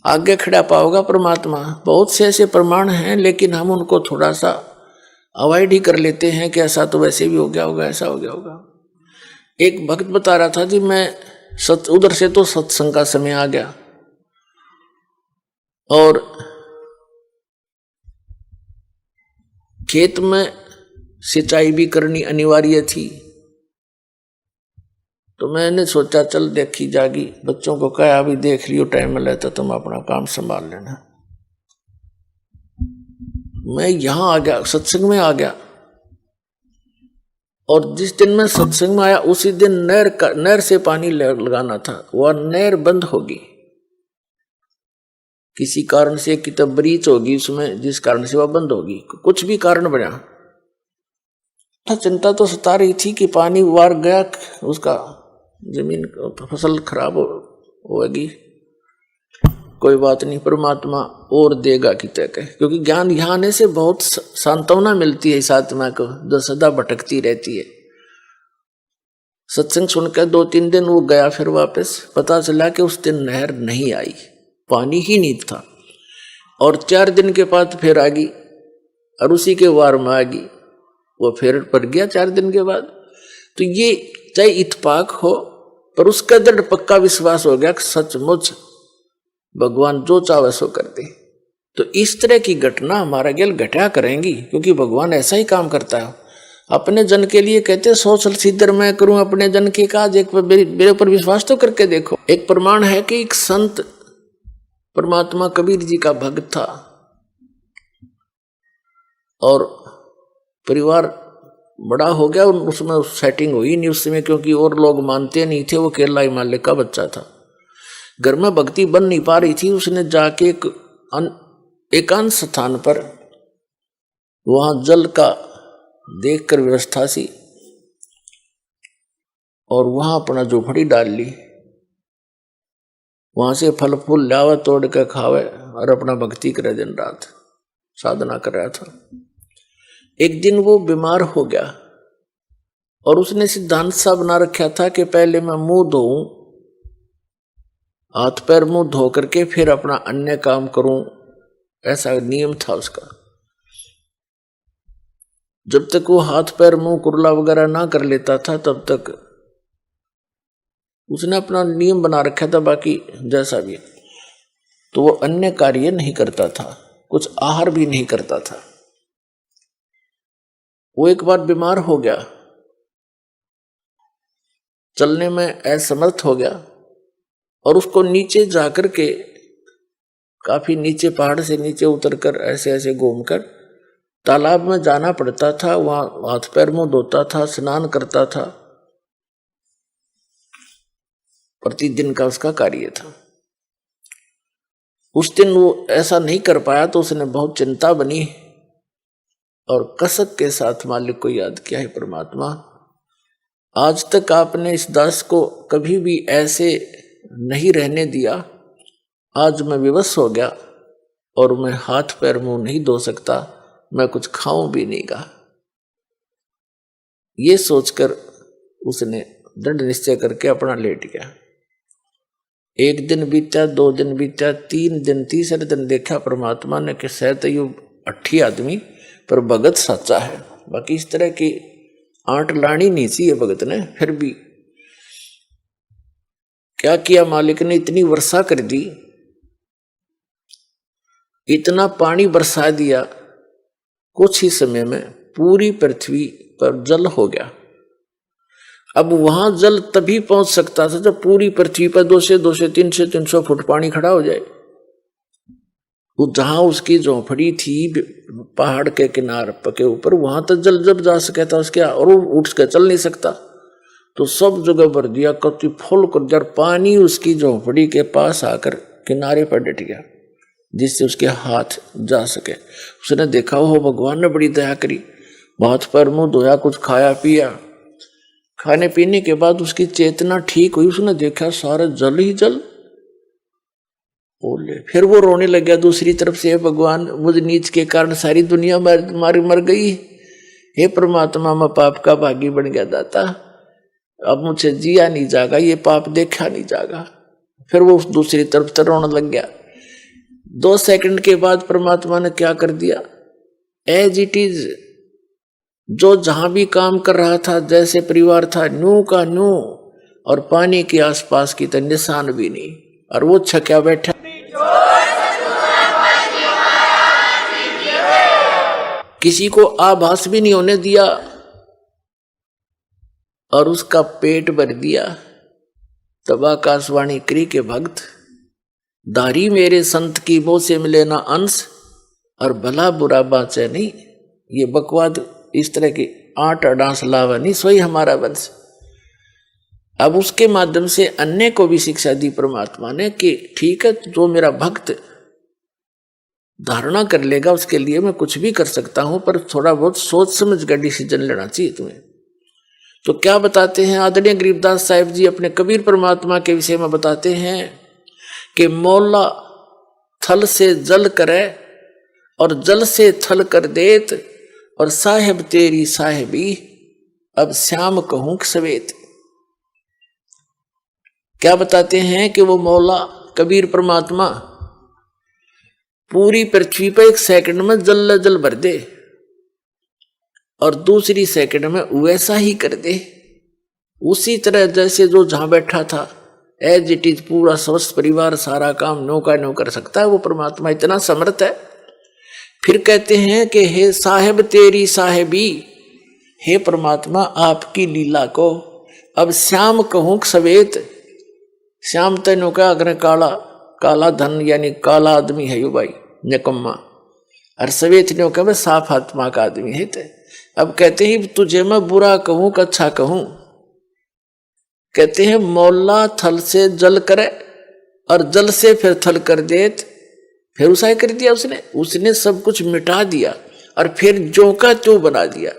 आगे खड़ा पाओगा परमात्मा। बहुत से ऐसे प्रमाण हैं, लेकिन हम उनको थोड़ा सा अवॉइड ही कर लेते हैं कि ऐसा तो वैसे भी हो गया होगा, ऐसा हो गया होगा। एक भक्त बता रहा था जी, मैं उधर से तो सत्संग का समय आ गया और खेत में सिंचाई भी करनी अनिवार्य थी, तो मैंने सोचा चल देखी जागी, बच्चों को कहा अभी देख लियो, टाइम मिले तो तुम अपना काम संभाल लेना। मैं यहां आ गया, सत्संग में आ गया, और जिस दिन मैं सत्संग में आया उसी दिन नहर से पानी लगाना था, वह नहर बंद होगी। किसी कारण से किताब ब्रीच होगी उसमें, जिस कारण से वह बंद होगी, कुछ भी कारण बना। चिंता तो सता रही थी कि पानी वार गया, उसका जमीन फसल खराब होगी। कोई बात नहीं, परमात्मा और देगा कि तय कहे, क्योंकि ज्ञान यहाँ आने से बहुत सांत्वना मिलती है इस आत्मा को जो सदा भटकती रहती है। सत्संग सुनकर 2-3 दिन वो गया, फिर वापस पता चला कि उस दिन नहर नहीं आई, पानी ही नहीं था। और 4 दिन के बाद फिर आ गई, और उसी के वार में आ गई, वो फिर पड़ गया 4 दिन के बाद। तो ये चाहे इत्तेफाक हो, पर उसका दृढ़ पक्का विश्वास हो गया कि सचमुच भगवान जो चाहे सो कर दे। तो इस तरह की घटना हमारा गेल घटा करेंगी, क्योंकि भगवान ऐसा ही काम करता है। अपने जन के लिए कहते 100 साल सिद्धर मैं करूं अपने जन के काज, एक मेरे ऊपर विश्वास तो करके देखो। एक प्रमाण है कि एक संत परमात्मा कबीर जी का भक्त था, और परिवार बड़ा हो गया, उसमें सेटिंग हुई नहीं उस समय, क्योंकि और लोग मानते नहीं थे। वो केरला हिमालय का बच्चा था, घर में भक्ति बन नहीं पा रही थी। उसने जाके एक एकांत स्थान पर वहां जल का देखकर व्यवस्था सी, और वहां अपना झोपड़ी डाल ली। वहां से फल फूल लावे, तोड़ के खावे, और अपना भक्ति करे, दिन रात साधना कर रहा था। एक दिन वो बीमार हो गया, और उसने सिद्धांत सा बना रखा था कि पहले मैं मुंह धोऊं, हाथ पैर मुंह धो करके फिर अपना अन्य काम करूं, ऐसा नियम था उसका। जब तक वो हाथ पैर मुंह कुरला वगैरह ना कर लेता था, तब तक उसने अपना नियम बना रखा था। बाकी जैसा भी, तो वो अन्य कार्य नहीं करता था, कुछ आहार भी नहीं करता था। वो एक बार बीमार हो गया, चलने में असमर्थ हो गया, और उसको नीचे जाकर के, काफी नीचे, पहाड़ से नीचे उतरकर ऐसे ऐसे घूमकर तालाब में जाना पड़ता था। वहां हाथ पैर मुंह धोता था, स्नान करता था, प्रतिदिन का उसका कार्य था। उस दिन वो ऐसा नहीं कर पाया, तो उसने बहुत चिंता बनी, और कसक के साथ मालिक को याद किया, है परमात्मा, आज तक आपने इस दास को कभी भी ऐसे नहीं रहने दिया। आज मैं विवश हो गया, और मैं हाथ पैर मुंह नहीं धो सकता, मैं कुछ खाऊं भी नहीं गा। ये सोचकर उसने दृढ़ निश्चय करके अपना लेट गया। 1 दिन बीता, 2 दिन बीता, 3 दिन, तीसरे दिन देखा परमात्मा ने कि शायद ये अट्ठी आदमी पर भगत सच्चा है। बाकी इस तरह की आंट लानी नहीं चाहिए भगत ने। फिर भी क्या किया मालिक ने, इतनी वर्षा कर दी, इतना पानी बरसा दिया, कुछ ही समय में पूरी पृथ्वी पर जल हो गया। अब वहां जल तभी पहुंच सकता था जब पूरी पृथ्वी पर 200-300 फुट पानी खड़ा हो जाए। वो जहां उसकी झोंपड़ी थी पहाड़ के किनारे के ऊपर, वहां तक जल जब जा सके था उसके, और वो उठ के चल नहीं सकता, तो सब जगह भर दिया, कति फुल कर दिया। पानी उसकी झोंपड़ी के पास आकर किनारे पर डट गया, जिससे उसके हाथ जा सके। उसने देखा हो भगवान ने बड़ी दया करी, हाथ पैर मुंह धोया, कुछ खाया पिया। खाने पीने के बाद उसकी चेतना ठीक हुई, उसने देखा सारा जल ही जल। बोले फिर वो रोने लग गया दूसरी तरफ से, भगवान मुझ नीच के कारण सारी दुनिया मर गई, हे परमात्मा मैं पाप का भागी बन गया दाता, अब मुझे जिया नहीं जागा, ये पाप देखा नहीं जागा। फिर वो दूसरी तरफ से रोने लग गया। 2 सेकंड के बाद परमात्मा ने क्या कर दिया, एज इट इज, जो जहां भी काम कर रहा था, जैसे परिवार था, न्यू का न्यू, और पानी के आसपास की तो निशान भी नहीं, और वो छक्या बैठा। किसी को आभास भी नहीं होने दिया, और उसका पेट भर दिया। तब आकाशवाणी करी के भक्त, दारी मेरे संत की मोह से मिले ना अंश, और भला बुरा बाचे नहीं। ये बकवाद इस तरह की 8 अडांस लावा नहीं, सोई हमारा वंश। अब उसके माध्यम से अन्य को भी शिक्षा दी परमात्मा ने कि ठीक है, जो मेरा भक्त धारणा कर लेगा उसके लिए मैं कुछ भी कर सकता हूं, पर थोड़ा बहुत सोच समझ कर डिसीजन लेना चाहिए तुम्हें। तो क्या बताते हैं आदरणीय गरीबदास साहिब जी अपने कबीर परमात्मा के विषय में बताते हैं कि मौला थल से जल करे और जल से थल कर देत, और साहेब तेरी साहेबी अब श्याम कहूं सवेत। क्या बताते हैं कि वो मौला कबीर परमात्मा पूरी पृथ्वी पर 1 सेकंड में जल जल भर दे और दूसरी सेकंड में वैसा ही कर दे, उसी तरह जैसे जो जहां बैठा था एज इट इज पूरा स्वस्थ परिवार सारा काम नो का नो कर सकता है। वो परमात्मा इतना समर्थ है। फिर कहते हैं कि हे साहेब तेरी साहेबी, हे परमात्मा आपकी लीला को अब श्याम कहूं सवेत। श्याम तेनो का अगर काला काला धन यानी काला आदमी है यू भाई निकम्मा, और सवेत नो का साफ आत्मा का आदमी है। अब कहते हैं तुझे मैं बुरा कहूं कि अच्छा कहूं। कहते हैं मौला थल से जल करे और जल से फिर थल कर देत, फिर उसा कर दिया उसने सब कुछ मिटा दिया और फिर जो का त्यों बना दिया।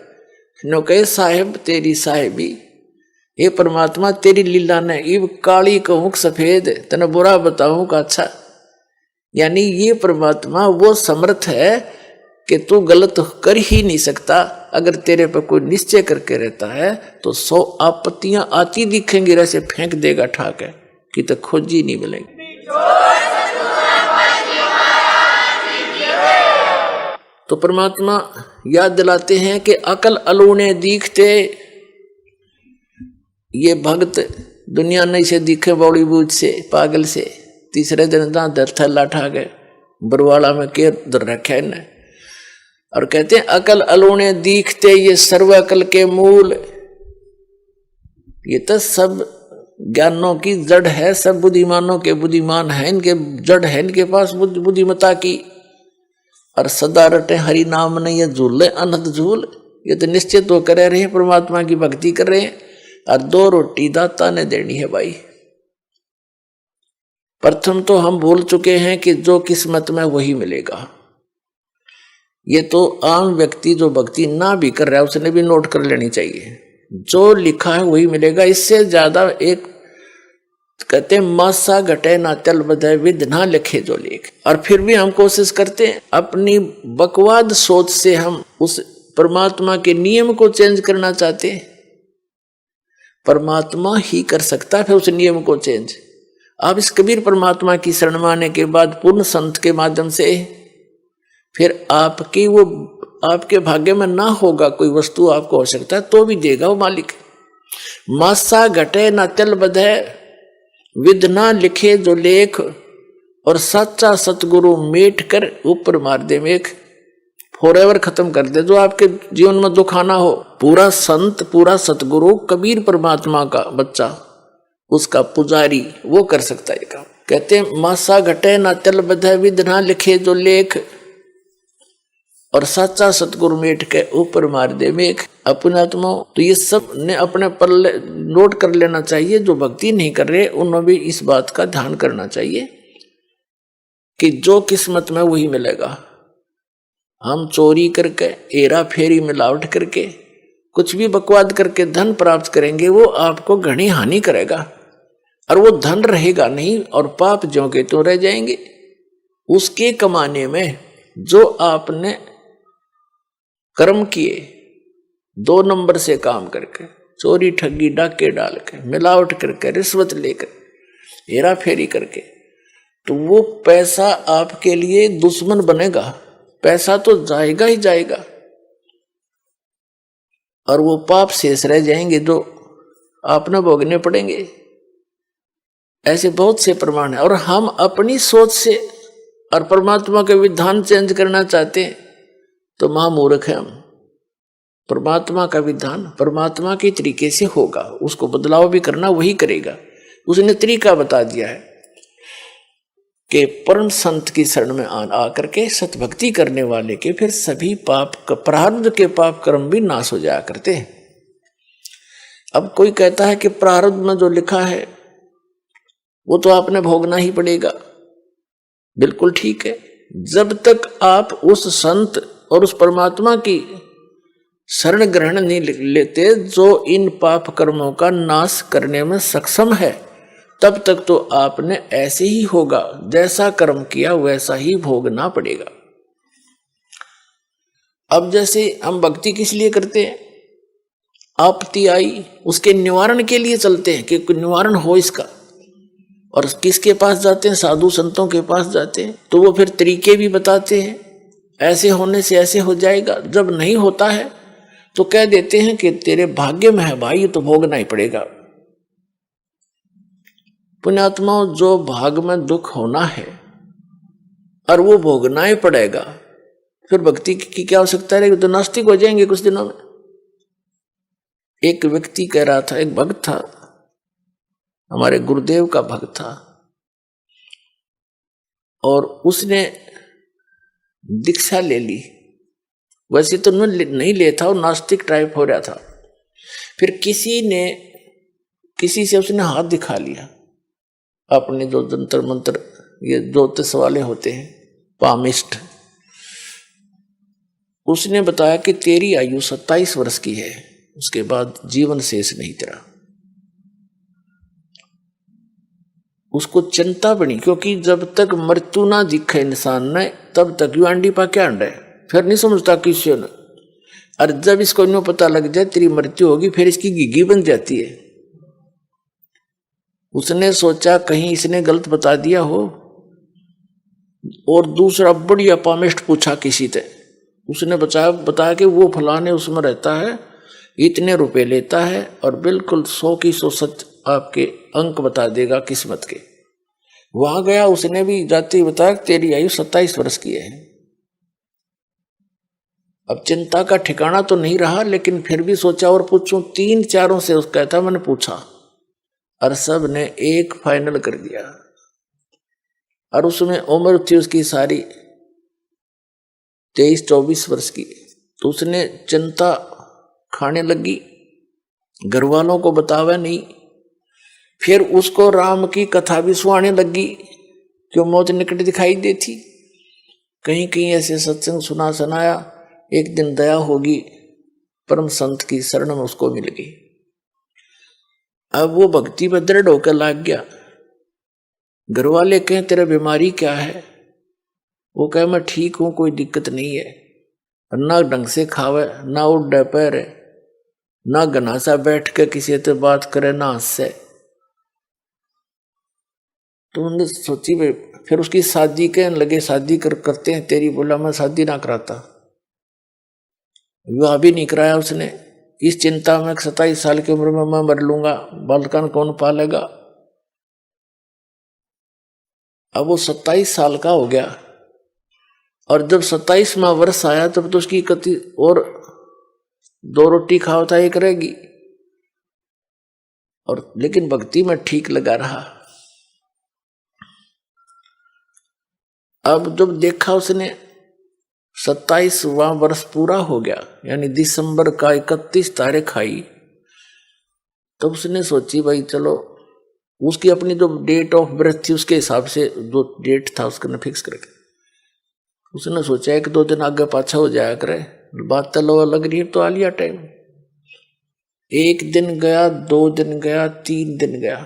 नो कहे साहेब तेरी साहेबी, हे परमात्मा तेरी लीला ने इब काली कहूं सफेद, तने बुरा बताऊं का अच्छा। यानी ये परमात्मा वो समर्थ है कि तू गलत कर ही नहीं सकता। अगर तेरे पर कोई निश्चय करके रहता है तो 100 आपत्तियां आती दिखेंगी, ऐसे फेंक देगा ठाक है कि तो खोजी नहीं मिलेगी। तो परमात्मा याद दिलाते हैं कि अकल अलूने दिखते, ये भक्त दुनिया नहीं से दिखे बॉलीवुड से पागल से, तीसरे दिन दर थैला ठा गए बरवाला में के दर रखे ने, और कहते हैं अकल अलूने दिखते ये सर्व अकल के मूल। ये तो सब ज्ञानों की जड़ है, सब बुद्धिमानों के बुद्धिमान है, इनके जड़ है इनके पास बुद्धिमता की। और सदा रटे हरि नाम ने ये झूले अनंत झूल, ये तो निश्चित तो कर रहे हैं परमात्मा की भक्ति कर रहे हैं। और 2 रोटी दाता ने देनी है भाई। प्रथम तो हम भूल चुके हैं कि जो किस्मत में वही मिलेगा। ये तो आम व्यक्ति जो भक्ति ना भी कर रहा है उसने भी नोट कर लेनी चाहिए, जो लिखा है वही मिलेगा। इससे ज्यादा एक कहते मासा घटे ना तल बधे विद ना लिखे जो लेख। और फिर भी हम कोशिश करते हैं अपनी बकवाद सोच से हम उस परमात्मा के नियम को चेंज करना चाहते हैं। परमात्मा ही कर सकता है उस नियम को चेंज। आप इस कबीर परमात्मा की शरण में आने के बाद पूर्ण संत के माध्यम से फिर आपकी वो आपके भाग्य में ना होगा कोई वस्तु आपको हो सकता है तो भी देगा वो मालिक। मासा घटे ना तल बधे विद ना लिखे जो लेख, और सच्चा सतगुरु मेट कर ऊपर मार दे मेघ। फॉरएवर खत्म कर दे जो आपके जीवन में दुख आना हो। पूरा संत पूरा सतगुरु कबीर परमात्मा का बच्चा उसका पुजारी वो कर सकता है काम। कहते हैं मासा घटे ना तल बधे विद ना लिखे जो लेख, और सच्चा सतगुरु मेट के ऊपर मार दे मेघ। अपने आत्मा तो ये सब ने अपने पर नोट कर लेना चाहिए। जो भक्ति नहीं कर रहे उन्हें भी इस बात का ध्यान करना चाहिए कि जो किस्मत में वही मिलेगा। हम चोरी करके हेरा फेरी मिलावट करके कुछ भी बकवाद करके धन प्राप्त करेंगे वो आपको घनी हानि करेगा, और वो धन रहेगा नहीं और पाप ज्यों के तो रह जाएंगे। उसके कमाने में जो आपने कर्म किए 2 नंबर से काम करके, चोरी ठगी डाके डाल के मिलावट करके रिश्वत लेकर हेरा फेरी करके, तो वो पैसा आपके लिए दुश्मन बनेगा। पैसा तो जाएगा ही जाएगा और वो पाप शेष रह जाएंगे जो आपने भोगने पड़ेंगे। ऐसे बहुत से प्रमाण है। और हम अपनी सोच से और परमात्मा के विधान चेंज करना चाहते हैं तो महामूर्ख है हम। परमात्मा का विधान परमात्मा के तरीके से होगा, उसको बदलाव भी करना वही करेगा। उसने तरीका बता दिया है कि परम संत की शरण में आकर के सतभक्ति करने वाले के फिर सभी पाप प्रारब्ध के पाप कर्म भी नाश हो जाया करते हैं। अब कोई कहता है कि प्रारब्ध में जो लिखा है वो तो आपने भोगना ही पड़ेगा। बिल्कुल ठीक है, जब तक आप उस संत और उस परमात्मा की शरण ग्रहण नहीं लेते जो इन पाप कर्मों का नाश करने में सक्षम है, तब तक तो आपने ऐसे ही होगा, जैसा कर्म किया वैसा ही भोगना पड़ेगा। अब जैसे हम भक्ति किस लिए करते हैं, आपत्ति आई उसके निवारण के लिए चलते हैं कि निवारण हो इसका, और किसके पास जाते हैं, साधु संतों के पास जाते हैं, तो वो फिर तरीके भी बताते हैं, ऐसे होने से ऐसे हो जाएगा। जब नहीं होता है तो कह देते हैं कि तेरे भाग्य में है भाई, ये तो भोगना ही पड़ेगा। पुण्यात्माओं, जो भाग में दुख होना है और वो भोगना ही पड़ेगा, फिर भक्ति की क्या आवश्यकता रहेगी, तो नास्तिक हो जाएंगे कुछ दिनों में। एक व्यक्ति कह रहा था, एक भक्त था, हमारे गुरुदेव का भक्त था, और उसने दीक्षा ले ली। वैसे तो नहीं लेता, वो नास्तिक टाइप हो रहा था। फिर किसी से उसने हाथ दिखा लिया, अपने जो जंतर मंत्र ये ज्योतिष वाले होते हैं, पामिस्ट, उसने बताया कि तेरी आयु 27 वर्ष की है, उसके बाद जीवन शेष नहीं तेरा। उसको चिंता बनी, क्योंकि जब तक मृत्यु ना दिखे इंसान ने तब तक यू अंडी पा क्या अंडा है, फिर नहीं समझता किसी ने। और जब इसको यूं पता लग जाए तेरी मृत्यु होगी, फिर इसकी घिघी बन जाती है। उसने सोचा कहीं इसने गलत बता दिया हो, और दूसरा बढ़िया पामिस्ट पूछा किसी से, उसने बताया कि वो फलाने उसमें रहता है, इतने रुपए लेता है और बिल्कुल 100 की 100 सच आपके अंक बता देगा किस्मत के। वहां गया, उसने भी जाते ही बताया तेरी आयु 27 वर्ष की है। अब चिंता का ठिकाना तो नहीं रहा, लेकिन फिर भी सोचा और पूछूं, 3-4 से उसका था, मैंने पूछा और सब ने एक फाइनल कर दिया। और उसमें उम्र थी उसकी सारी 23-24 वर्ष की। तो उसने चिंता खाने लगी, घर वालों को बतावा नहीं। फिर उसको राम की कथा भी सुनाने लगी, क्यों मौत निकट दिखाई देती। कहीं कहीं ऐसे सत्संग सुनाया, एक दिन दया होगी, परम संत की शरण में उसको मिल गई। अब वो भक्ति में दृढ़ होकर लाग गया। घर वाले कहें तेरा बीमारी क्या है, वो कहे मैं ठीक हूं, कोई दिक्कत नहीं है। ना ढंग से खावे, ना उड़ पैर, ना घनासा बैठ के किसी से बात करे, ना हंसे। तो उन्होंने सोची भाई, फिर उसकी शादी कहने लगे, शादी करते हैं तेरी। बोला मैं शादी ना कराता, विवाह भी नहीं कराया उसने। इस चिंता में 27 साल की उम्र में मैं मर लूंगा, बालकन कौन पालेगा। अब वो 27 साल का हो गया, और जब 27वां वर्ष आया तब तो उसकी कति और 2 रोटी खाओ था, एक रहेगी। और लेकिन भक्ति में ठीक लगा रहा। अब जब देखा उसने 27वां वर्ष पूरा हो गया, यानी दिसंबर का 31 तारीख आई, तब उसने सोची भाई चलो, उसकी अपनी जो डेट ऑफ बर्थ थी उसके हिसाब से जो डेट था उसने फिक्स करके उसने सोचा 1-2 दिन आगे पाछा हो जाया करे, बात तो लग रही है तो आ लिया टाइम। 1 दिन गया, 2 दिन गया, 3 दिन गया,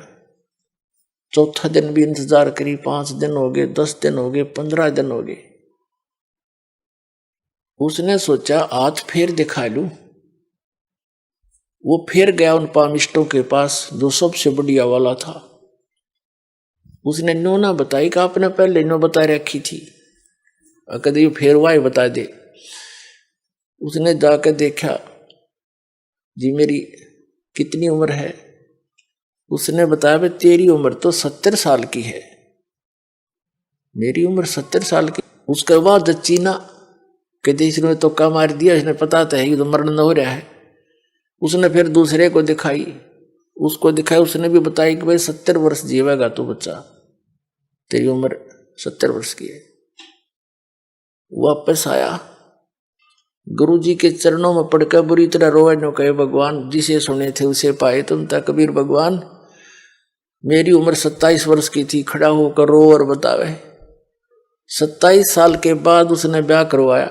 चौथा दिन भी इंतजार करी, 5 दिन हो गए, 10 दिन हो गए, 15 दिन हो गए। उसने सोचा हाथ फेर दिखा लूं। वो फिर गया उन पामिस्टों के पास जो सबसे बढ़िया वाला था। उसने नो ना बताई कि आपने पहले नो बता रखी थी, कभी फिर वाई बता दे। उसने जाकर देखा, जी मेरी कितनी उम्र है। उसने बताया भाई तेरी उम्र तो 70 साल की है। मेरी उम्र 70 साल की। उसके बाद चीना के देश ने तो का मार दिया, इसने पता तो है कि तो मरण हो रहा है। उसने फिर दूसरे को दिखाई, उसको दिखाई, उसने भी बताई कि भाई 70 वर्ष जीवेगा तू बच्चा, तेरी उम्र 70 वर्ष की है। वापस आया, गुरुजी के चरणों में पड़कर बुरी तरह रोए, नो कहे भगवान जिसे सुने थे उसे पाए तुम। था कबीर भगवान मेरी उम्र 27 वर्ष की थी, खड़ा होकर रो और बतावे 27 साल के बाद उसने ब्याह करवाया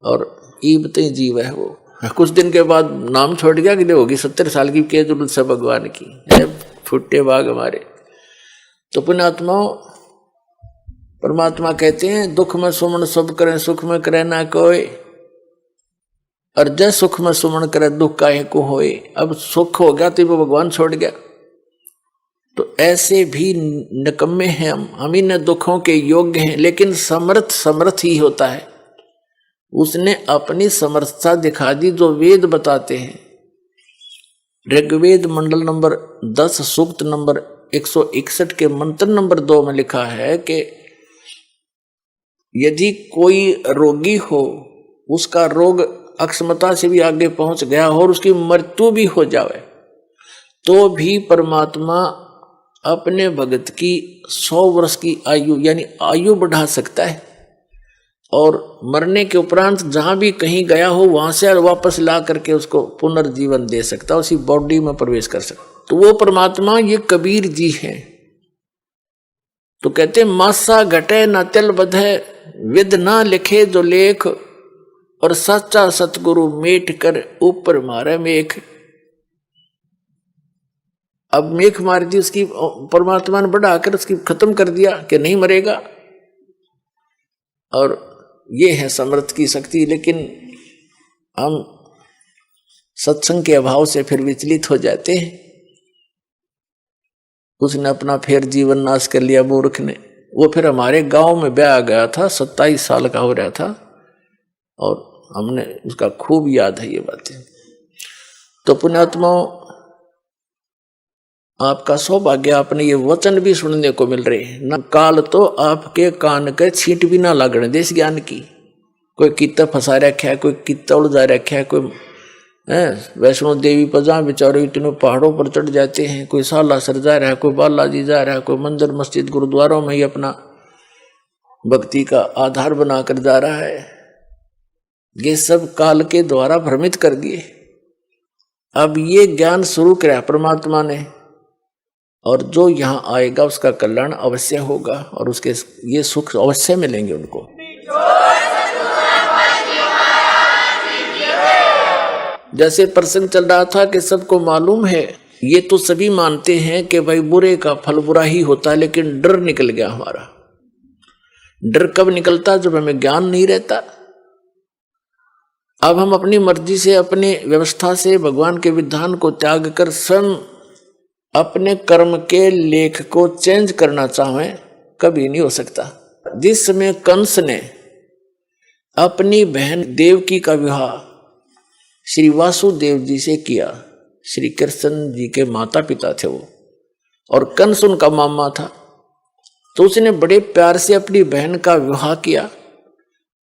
और ईबते जीव है वो। कुछ दिन के बाद नाम छोड़ गया कि होगी 70 साल की के जरूरत से भगवान की फुट्टे बाग हमारे। तो पुण्यात्माओं, परमात्मा कहते हैं दुख में सुमन सब करें सुख में करे ना कोई, और जय सुख में सुमन करे दुख काहे को होए। अब सुख हो गया तो वो भगवान छोड़ गया। तो ऐसे भी निकम्मे हैं हम ही न दुखों के योग्य हैं, लेकिन समर्थ ही होता है। उसने अपनी समर्थता दिखा दी जो वेद बताते हैं। ऋग्वेद मंडल नंबर 10 सूक्त नंबर 161 के मंत्र नंबर 2 में लिखा है कि यदि कोई रोगी हो, उसका रोग अक्षमता से भी आगे पहुंच गया हो और उसकी मृत्यु भी हो जाए, तो भी परमात्मा अपने भगत की 100 वर्ष की आयु यानी आयु बढ़ा सकता है, और मरने के उपरांत जहां भी कहीं गया हो वहां से वापस ला करके उसको पुनर्जीवन दे सकता, उसी बॉडी में प्रवेश कर सकता। तो वो परमात्मा ये कबीर जी हैं। तो कहते मासा घटे न तिल बधे, विद ना लिखे जो लेख, और सच्चा सतगुरु मेट कर ऊपर मारे मेख। अब मेख मार दी उसकी, परमात्मा ने बढ़ाकर उसकी खत्म कर दिया कि नहीं मरेगा। और ये है समर्थ की शक्ति। लेकिन हम सत्संग के अभाव से फिर विचलित हो जाते हैं। उसने अपना फिर जीवन नाश कर लिया मूर्ख ने। वो फिर हमारे गांव में ब्याह गया था, 27 साल का हो रहा था, और हमने उसका खूब याद है ये बातें। तो पुण्यात्माओं, आपका सौभाग्य, आपने ये वचन भी सुनने को मिल रहे हैं। न काल तो आपके कान के छींट भी ना लगने देश ज्ञान की। कोई कित्ता फंसा रखा है, कोई कित्ता उलझा रखा है, कोई वैष्णो देवी पर जहाँ बेचारे इतने पहाड़ों पर चढ़ जाते हैं, कोई सालासर जा रहा है, कोई बालाजी जा रहा है, कोई मंदिर मस्जिद गुरुद्वारों में ही अपना भक्ति का आधार बनाकर जा रहा है। ये सब काल के द्वारा भ्रमित कर दिए। अब ये ज्ञान शुरू किया परमात्मा ने, और जो यहाँ आएगा उसका कल्याण अवश्य होगा, और उसके ये सुख अवश्य मिलेंगे उनको। जैसे प्रसंग चल रहा था कि सबको मालूम है, ये तो सभी मानते हैं कि भाई बुरे का फल बुरा ही होता है, लेकिन डर निकल गया हमारा। डर कब निकलता? जब हमें ज्ञान नहीं रहता। अब हम अपनी मर्जी से, अपने व्यवस्था से भगवान के विधान को त्याग कर स्वयं अपने कर्म के लेख को चेंज करना चाहें, कभी नहीं हो सकता। जिस समय कंस ने अपनी बहन देवकी का विवाह श्री वासुदेव जी से किया, श्री कृष्ण जी के माता पिता थे वो, और कंस उनका मामा था, तो उसने बड़े प्यार से अपनी बहन का विवाह किया,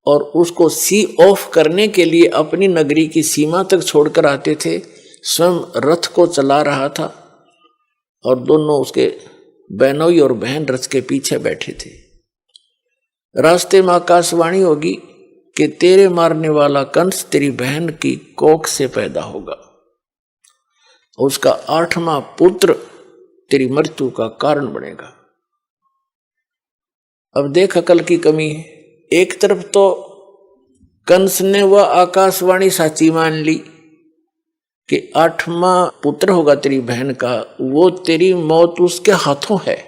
और उसको सी ऑफ करने के लिए अपनी नगरी की सीमा तक छोड़कर आते थे। स्वयं रथ को चला रहा था, और दोनों उसके बहनोई और बहन रथ के पीछे बैठे थे। रास्ते में आकाशवाणी होगी कि तेरे मारने वाला कंस तेरी बहन की कोख से पैदा होगा, उसका 8वां पुत्र तेरी मृत्यु का कारण बनेगा। अब देख अकल की कमी है। एक तरफ तो कंस ने वह आकाशवाणी साची मान ली कि 8वां पुत्र होगा तेरी बहन का, वो तेरी मौत उसके हाथों है।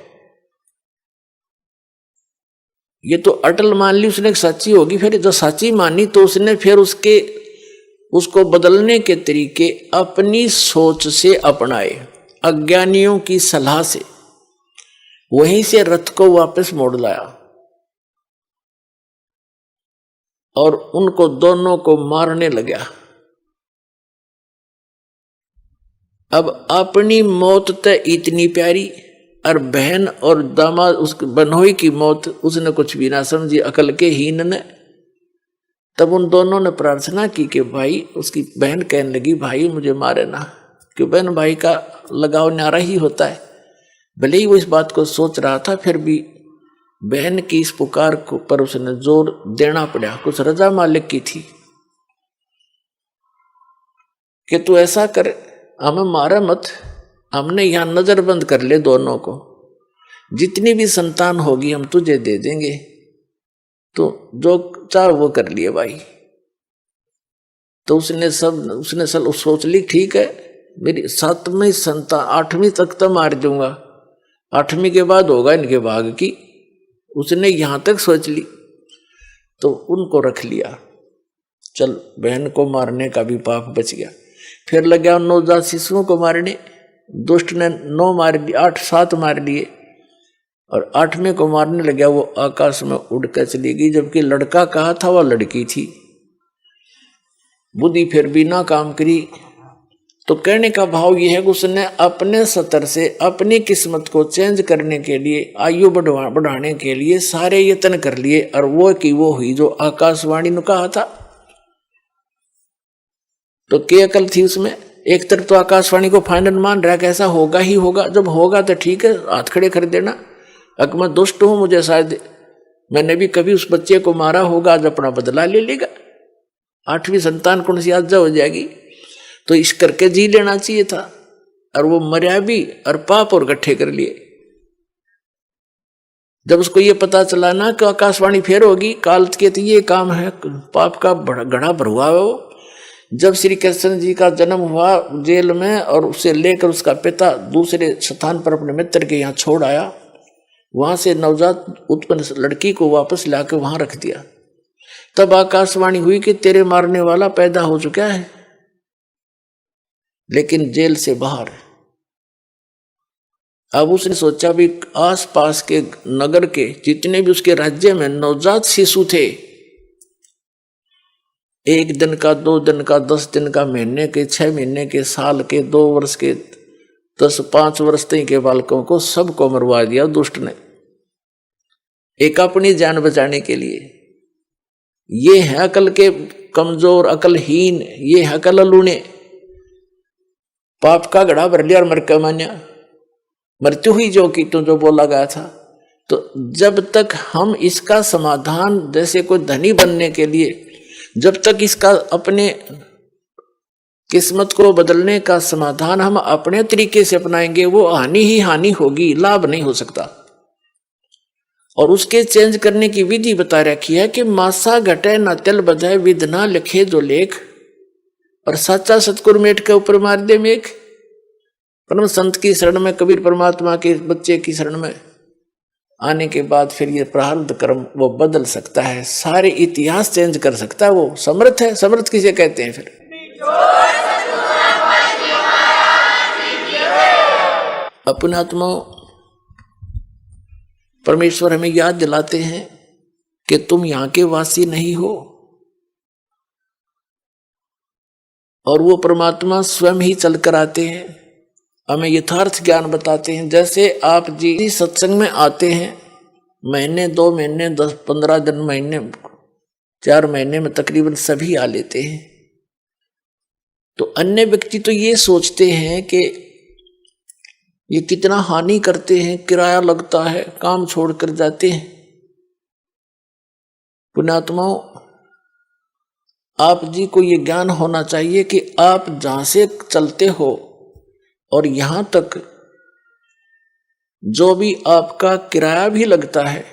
ये तो अटल मान ली उसने सच्ची होगी। फिर जो सच्ची मानी तो उसने फिर उसको बदलने के तरीके अपनी सोच से अपनाए, अज्ञानियों की सलाह से। वहीं से रथ को वापस मोड़ लाया और उनको दोनों को मारने लगा। अब अपनी मौत तो इतनी प्यारी, और बहन और दामाद उस बनोई की मौत उसने कुछ भी ना समझी, अकल के हीन ने। तब उन दोनों ने प्रार्थना की कि भाई, उसकी बहन कहने लगी भाई मुझे मारे ना, क्यों बहन भाई का लगाव न्यारा ही होता है। भले ही वो इस बात को सोच रहा था, फिर भी बहन की इस पुकार को पर उसने जोर देना पड़ा। कुछ रजा मालिक की थी कि तू ऐसा कर, हमें मारा मत, हमने यहां नजरबंद कर ले दोनों को। जितनी भी संतान होगी हम तुझे दे देंगे, तो जो चाह वो कर लिए भाई। तो उसने सोच ली ठीक है, मेरी 7वीं संतान 8वीं तक तो मार दूंगा, 8वीं के बाद होगा इनके भाग की, उसने यहां तक सोच ली। तो उनको रख लिया, चल बहन को मारने का भी पाप बच गया। फिर लग गया नवजात शिशुओं को मारने, दुष्ट ने 9 मार दिए, 8 7 मार लिए, और 8वें को मारने लग गया। वो आकाश में उड़कर चली गई, जबकि लड़का कहा था वह लड़की थी। बुद्धि फिर भी ना काम करी। तो कहने का भाव यह है कि उसने अपने स्तर से अपनी किस्मत को चेंज करने के लिए, आयु बढ़ाने के लिए सारे यत्न कर लिए, और वो की वो हुई जो आकाशवाणी ने कहा था। तो क्या अकल थी उसमें? एक तरफ तो आकाशवाणी को फाइनल मान रहा कि ऐसा होगा ही होगा, जब होगा तो ठीक है हाथ खड़े कर देना। अगर मैं दुष्ट हूं, मुझे शायद मैंने भी कभी उस बच्चे को मारा होगा, आज अपना बदला ले लेगा, 8वीं संतान कौन सी आज हो जाएगी, तो इस करके जी लेना चाहिए था। और वो मर्या भी और पाप और गट्ठे कर लिए। जब उसको ये पता चला ना कि आकाशवाणी फेर होगी, काल के तो ये काम है, पाप का घड़ा भरुआ है वो। जब श्री कृष्ण जी का जन्म हुआ जेल में, और उसे लेकर उसका पिता दूसरे स्थान पर अपने मित्र के यहाँ छोड़ आया, वहां से नवजात उत्पन्न लड़की को वापस लाकर वहां रख दिया। तब आकाशवाणी हुई कि तेरे मारने वाला पैदा हो चुका है, लेकिन जेल से बाहर। अब उसने सोचा भी आसपास के नगर के जितने भी उसके राज्य में नवजात शिशु थे, 1 दिन का, 2 दिन का, 10 दिन का, महीने के, 6 महीने के, साल के, 2 वर्ष के, 5 वर्ष तक के बालकों को सबको मरवा दिया दुष्ट ने, एक अपनी जान बचाने के लिए। ये है अकल के कमजोर, अकलहीन, ये है अकल लूने। पाप का घड़ा भर लिया और मर के मान्या, मृत्यु हुई जो कि तो जो बोला गया था। तो जब तक हम इसका समाधान, जैसे कोई धनी बनने के लिए, जब तक इसका अपने किस्मत को बदलने का समाधान हम अपने तरीके से अपनाएंगे, वो हानि ही हानि होगी, लाभ नहीं हो सकता। और उसके चेंज करने की विधि बता रखी है कि मासा घटे न तिल बधाए, विध ना लिखे जो लेख, और साचा सतगुरु मेट के ऊपर मार दे मेघ। परम संत की शरण में, कबीर परमात्मा के बच्चे की शरण में आने के बाद फिर ये प्रारब्ध कर्म वो बदल सकता है, सारे इतिहास चेंज कर सकता है। वो समर्थ है। समर्थ किसे कहते हैं? फिर अपने आत्मा परमेश्वर हमें याद दिलाते हैं कि तुम यहां के वासी नहीं हो, और वो परमात्मा स्वयं ही चलकर आते हैं, हमें यथार्थ ज्ञान बताते हैं। जैसे आप जी सत्संग में आते हैं, महीने, 2 महीने, 10 15 दिन, महीने, 4 महीने में तकरीबन सभी आ लेते हैं। तो अन्य व्यक्ति तो ये सोचते हैं कि ये कितना हानि करते हैं, किराया लगता है, काम छोड़कर जाते हैं। पुण्यात्माओं, आप जी को ये ज्ञान होना चाहिए कि आप जहां से चलते हो और यहां तक जो भी आपका किराया भी लगता है,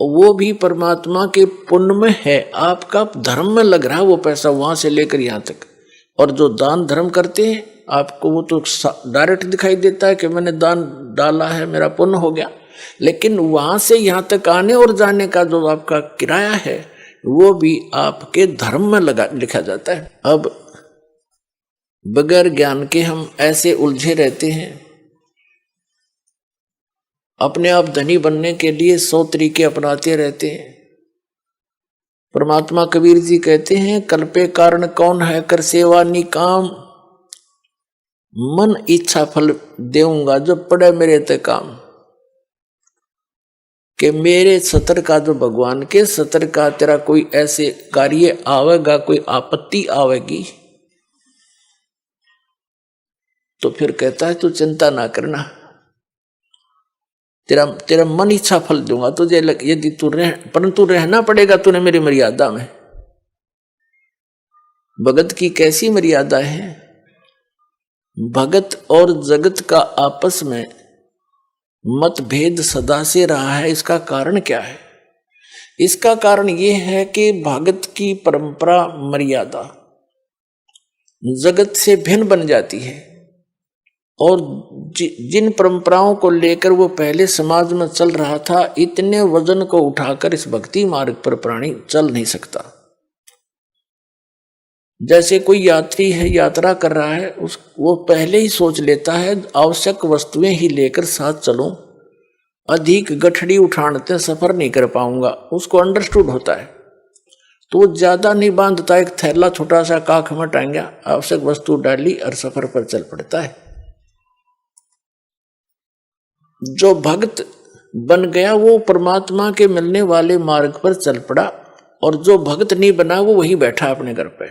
वो भी परमात्मा के पुण्य में है, आपका धर्म में लग रहा है वो पैसा, वहां से लेकर यहां तक। और जो दान धर्म करते हैं, आपको वो तो डायरेक्ट दिखाई देता है कि मैंने दान डाला है, मेरा पुण्य हो गया, लेकिन वहां से यहां तक आने और जाने का जो आपका किराया है, वो भी आपके धर्म में लिखा जाता है। अब बगैर ज्ञान के हम ऐसे उलझे रहते हैं, अपने आप धनी बनने के लिए 100 तरीके अपनाते रहते हैं। परमात्मा कबीर जी कहते हैं, कल्पे कारण कौन है, कर सेवा निकाम, मन इच्छा फल देऊंगा जो पड़े मेरे ते काम। कि मेरे सतर का, जो भगवान के सतर का तेरा कोई ऐसे कार्य आवेगा, कोई आपत्ति आवेगी, तो फिर कहता है तू चिंता ना करना, तेरा मन इच्छा फल दूंगा तुझे, यदि तू परंतु रहना पड़ेगा तूने मेरी मर्यादा में। भगत की कैसी मर्यादा है? भगत और जगत का आपस में मतभेद सदा से रहा है। इसका कारण क्या है? इसका कारण ये है कि भगत की परंपरा मर्यादा जगत से भिन्न बन जाती है और जिन परंपराओं को लेकर वो पहले समाज में चल रहा था, इतने वजन को उठाकर इस भक्ति मार्ग पर प्राणी चल नहीं सकता। जैसे कोई यात्री है, यात्रा कर रहा है, वो पहले ही सोच लेता है आवश्यक वस्तुएं ही लेकर साथ चलूं, अधिक गठड़ी उठाने सफर नहीं कर पाऊंगा, उसको अंडरस्टूड होता है। तो वो ज्यादा नहीं बांधता, एक थैला छोटा सा काख में टांगा, आवश्यक वस्तु डाली और सफर पर चल पड़ता है। जो भक्त बन गया वो परमात्मा के मिलने वाले मार्ग पर चल पड़ा, और जो भक्त नहीं बना वो वहीं बैठा अपने घर पे,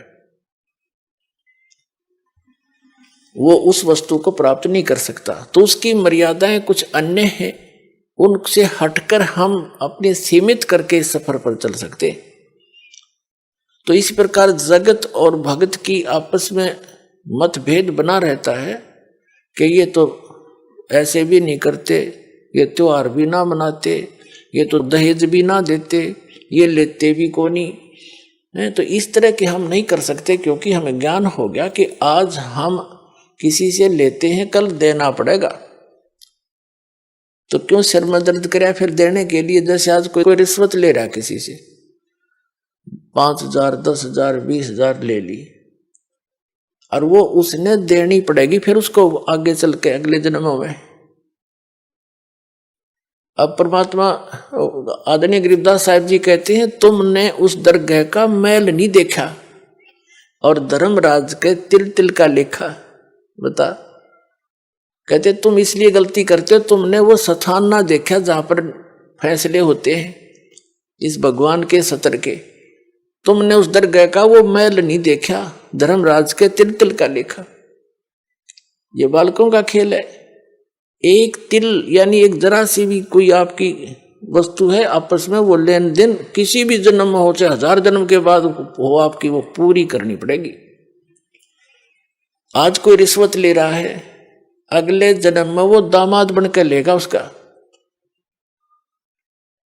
वो उस वस्तु को प्राप्त नहीं कर सकता। तो उसकी मर्यादाएं कुछ अन्य हैं, उनसे हटकर हम अपने सीमित करके इस सफर पर चल सकते। तो इस प्रकार जगत और भगत की आपस में मतभेद बना रहता है कि ये तो ऐसे भी नहीं करते, ये त्योहार भी ना मनाते, ये तो दहेज भी ना देते, ये लेते भी को नहीं। तो इस तरह के हम नहीं कर सकते, क्योंकि हमें ज्ञान हो गया कि आज हम किसी से लेते हैं, कल देना पड़ेगा। तो क्यों सिर में दर्द करे फिर देने के लिए? जैसे आज कोई रिश्वत ले रहा है किसी से, 5,000, 10,000, 20,000 ले ली, और वो उसने देनी पड़ेगी फिर उसको आगे चल के अगले जन्मों में। अब परमात्मा आदरणीय गरीबदास साहिब जी कहते हैं, तुमने उस दरगाह का मैल नहीं देखा और धर्मराज के तिल तिल का लेखा। बता, कहते तुम इसलिए गलती करते हो, तुमने वो स्थान ना देखा जहां पर फैसले होते हैं इस भगवान के सत्र के। तुमने उस दरगाह का वो मैल नहीं देखा, धर्मराज के तिल तिल का लेखा। ये बालकों का खेल है। एक तिल यानी एक जरा सी भी कोई आपकी वस्तु है, आपस में वो लेन देन किसी भी जन्म में हो, चाहे 1000 जन्म के बाद हो, आपकी वो पूरी करनी पड़ेगी। आज कोई रिश्वत ले रहा है, अगले जन्म में वो दामाद बनकर लेगा उसका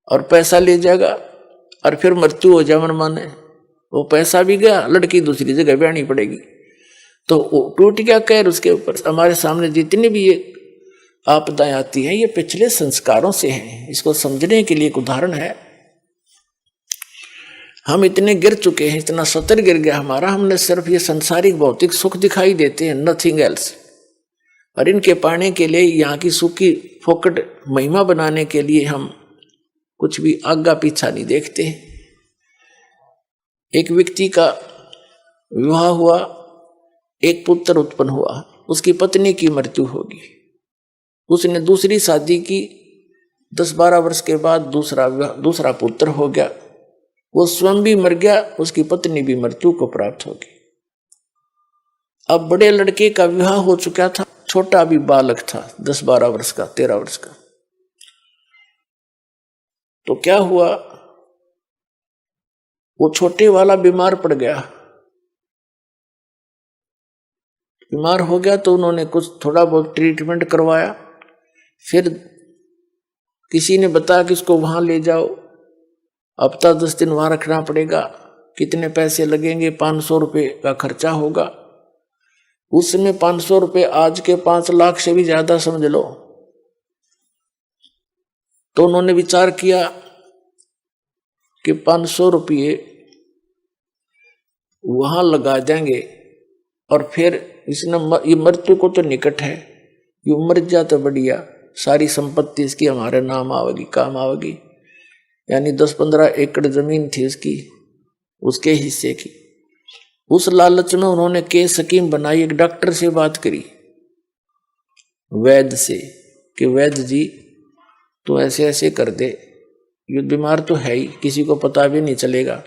और पैसा ले जाएगा, और फिर मृत्यु हो जाए मन माने, वो पैसा भी गया, लड़की दूसरी जगह ब्याहनी पड़ेगी। तो टूट गया कहर उसके ऊपर। हमारे सामने जितनी भी ये आपदाएं आती हैं, ये पिछले संस्कारों से हैं। इसको समझने के लिए एक उदाहरण है। हम इतने गिर चुके हैं, इतना सतर गिर गया हमारा, हमने सिर्फ ये संसारिक भौतिक सुख दिखाई देते हैं, नथिंग एल्स। और इनके पाने के लिए, यहाँ की सुख की फोकट महिमा बनाने के लिए हम कुछ भी आगा पीछा नहीं देखते। एक व्यक्ति का विवाह हुआ, एक पुत्र उत्पन्न हुआ, उसकी पत्नी की मृत्यु होगी, उसने दूसरी शादी की, 10-12 वर्ष के बाद दूसरा पुत्र हो गया, वो स्वयं भी मर गया, उसकी पत्नी भी मृत्यु को प्राप्त होगी। अब बड़े लड़के का विवाह हो चुका था, छोटा भी बालक था, 10-12 वर्ष का, 13 वर्ष का। तो क्या हुआ, वो छोटे वाला बीमार पड़ गया। बीमार हो गया तो उन्होंने कुछ थोड़ा बहुत ट्रीटमेंट करवाया, फिर किसी ने बताया कि इसको वहां ले जाओ, हफ्ता 10 दिन वहां रखना पड़ेगा, कितने पैसे लगेंगे, 500 रुपये का खर्चा होगा। उस समय 500 रुपये आज के 5 लाख से भी ज्यादा समझ लो। तो उन्होंने विचार किया कि 500 रुपये वहां लगा देंगे, और फिर इसने ये मृत्यु को तो निकट है, ये मर जा तो बढ़िया, सारी संपत्ति इसकी हमारे नाम आवेगी, काम आवेगी। यानी 10-15 एकड़ जमीन थी उसकी, उसके हिस्से की। उस लालच में उन्होंने केस स्कीम बनाई, एक डॉक्टर से बात करी, वैद्य से, कि वैद्य जी तू ऐसे ऐसे कर दे, ये बीमार तो है ही, किसी को पता भी नहीं चलेगा।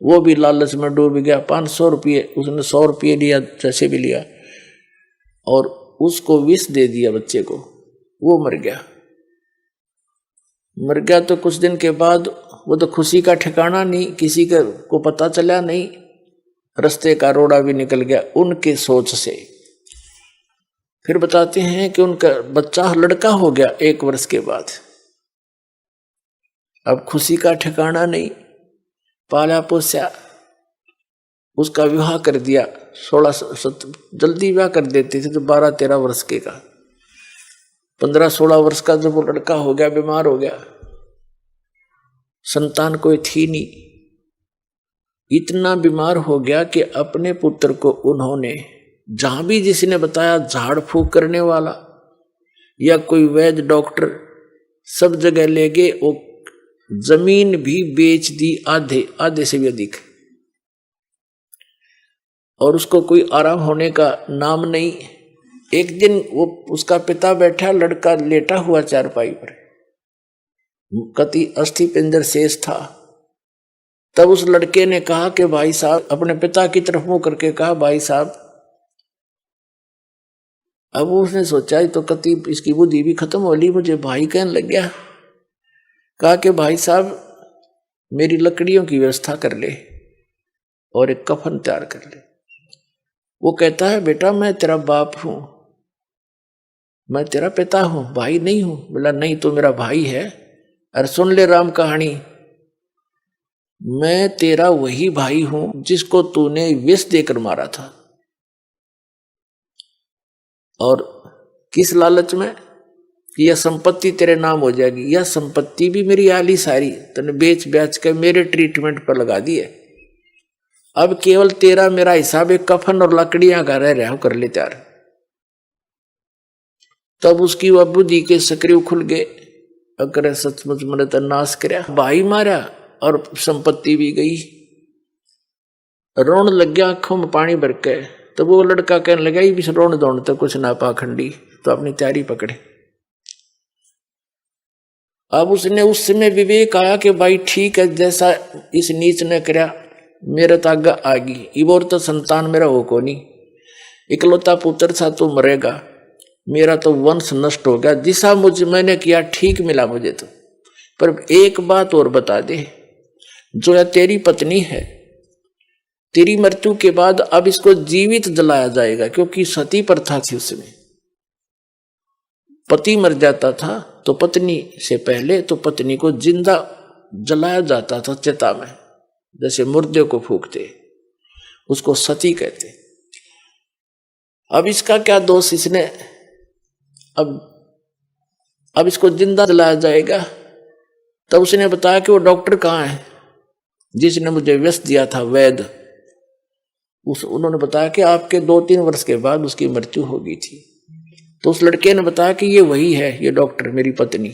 वो भी लालच में डूब गया। 500 रुपये उसने 100 रुपये लिया, जैसे भी लिया, और उसको विष दे दिया बच्चे को, वो मर गया। मर गया तो कुछ दिन के बाद वो तो खुशी का ठिकाना नहीं, किसी को पता चला नहीं, रास्ते का रोड़ा भी निकल गया उनके सोच से। फिर बताते हैं कि उनका बच्चा लड़का हो गया 1 वर्ष के बाद। अब खुशी का ठिकाना नहीं, पाला पोसा, उसका विवाह कर दिया। 16 जल्दी विवाह कर देते थे तो 12-13 वर्ष के का, 15-16 वर्ष का जब वो लड़का हो गया, बीमार हो गया, संतान कोई थी नहीं, इतना बीमार हो गया कि अपने पुत्र को उन्होंने जहां भी जिसने बताया, झाड़ फूक करने वाला या कोई वैद्य डॉक्टर, सब जगह ले गए, वो जमीन भी बेच दी, आधे से भी अधिक, और उसको कोई आराम होने का नाम नहीं। एक दिन वो उसका पिता बैठा, लड़का लेटा हुआ चारपाई पर, कति अस्थि पिंजर शेष था। तब उस लड़के ने कहा कि भाई साहब, अपने पिता की तरफ मुंह करके कहा, भाई साहब। अब उसने सोचा तो कति इसकी बुद्धि भी खत्म हो ली, मुझे भाई कहने लग गया। कहा कि भाई साहब मेरी लकड़ियों की व्यवस्था कर ले और एक कफन तैयार कर ले। वो कहता है बेटा मैं तेरा बाप हूं, मैं तेरा पिता हूं, भाई नहीं हूं। बोला नहीं तो मेरा भाई है। अरे सुन ले राम कहानी, मैं तेरा वही भाई हूं जिसको तूने विष देकर मारा था। और किस लालच में कि यह संपत्ति तेरे नाम हो जाएगी। यह संपत्ति भी मेरी आली सारी तूने बेच बेच कर मेरे ट्रीटमेंट पर लगा दी है। अब केवल तेरा मेरा हिसाब एक कफन और लकड़ियां का रह रहा कर ले त्यार। तब उसकी वह बुद्धि के सक्रिय खुल गए। अगर सचमुच मैंने तो नाश करया, भाई मारा और संपत्ति भी गई। रोन लग गया आंखों में पानी भर के। तो वो लड़का कहने लगा भी रोन दौड़ तो कुछ ना पाखंडी, तो अपनी तैयारी पकड़े। अब उसने उस समय विवेक आया कि भाई ठीक है, जैसा इस नीच ने करया मेरे तो आगे आ गई। इबोर तो संतान मेरा हो को नहीं, इकलौता पुत्र था तो मरेगा, मेरा तो वंश नष्ट हो गया। जिसा मुझे मैंने किया ठीक मिला मुझे तो। पर एक बात और बता दे, जो या तेरी पत्नी है, तेरी मृत्यु के बाद अब इसको जीवित जलाया जाएगा, क्योंकि सती प्रथा थी उसमें। पति मर जाता था तो पत्नी से पहले तो पत्नी को जिंदा जलाया जाता था चिता में, जैसे मुर्दे को फूकते, उसको सती कहते। अब इसका क्या दोष, इसने अब इसको जिंदा जलाया जाएगा। तब उसने बताया कि वो डॉक्टर कहाँ है जिसने मुझे व्यस्त दिया था, वैद्य। उन्होंने बताया कि आपके 2-3 वर्ष के बाद उसकी मृत्यु हो गई थी। तो उस लड़के ने बताया कि ये वही है, ये डॉक्टर मेरी पत्नी।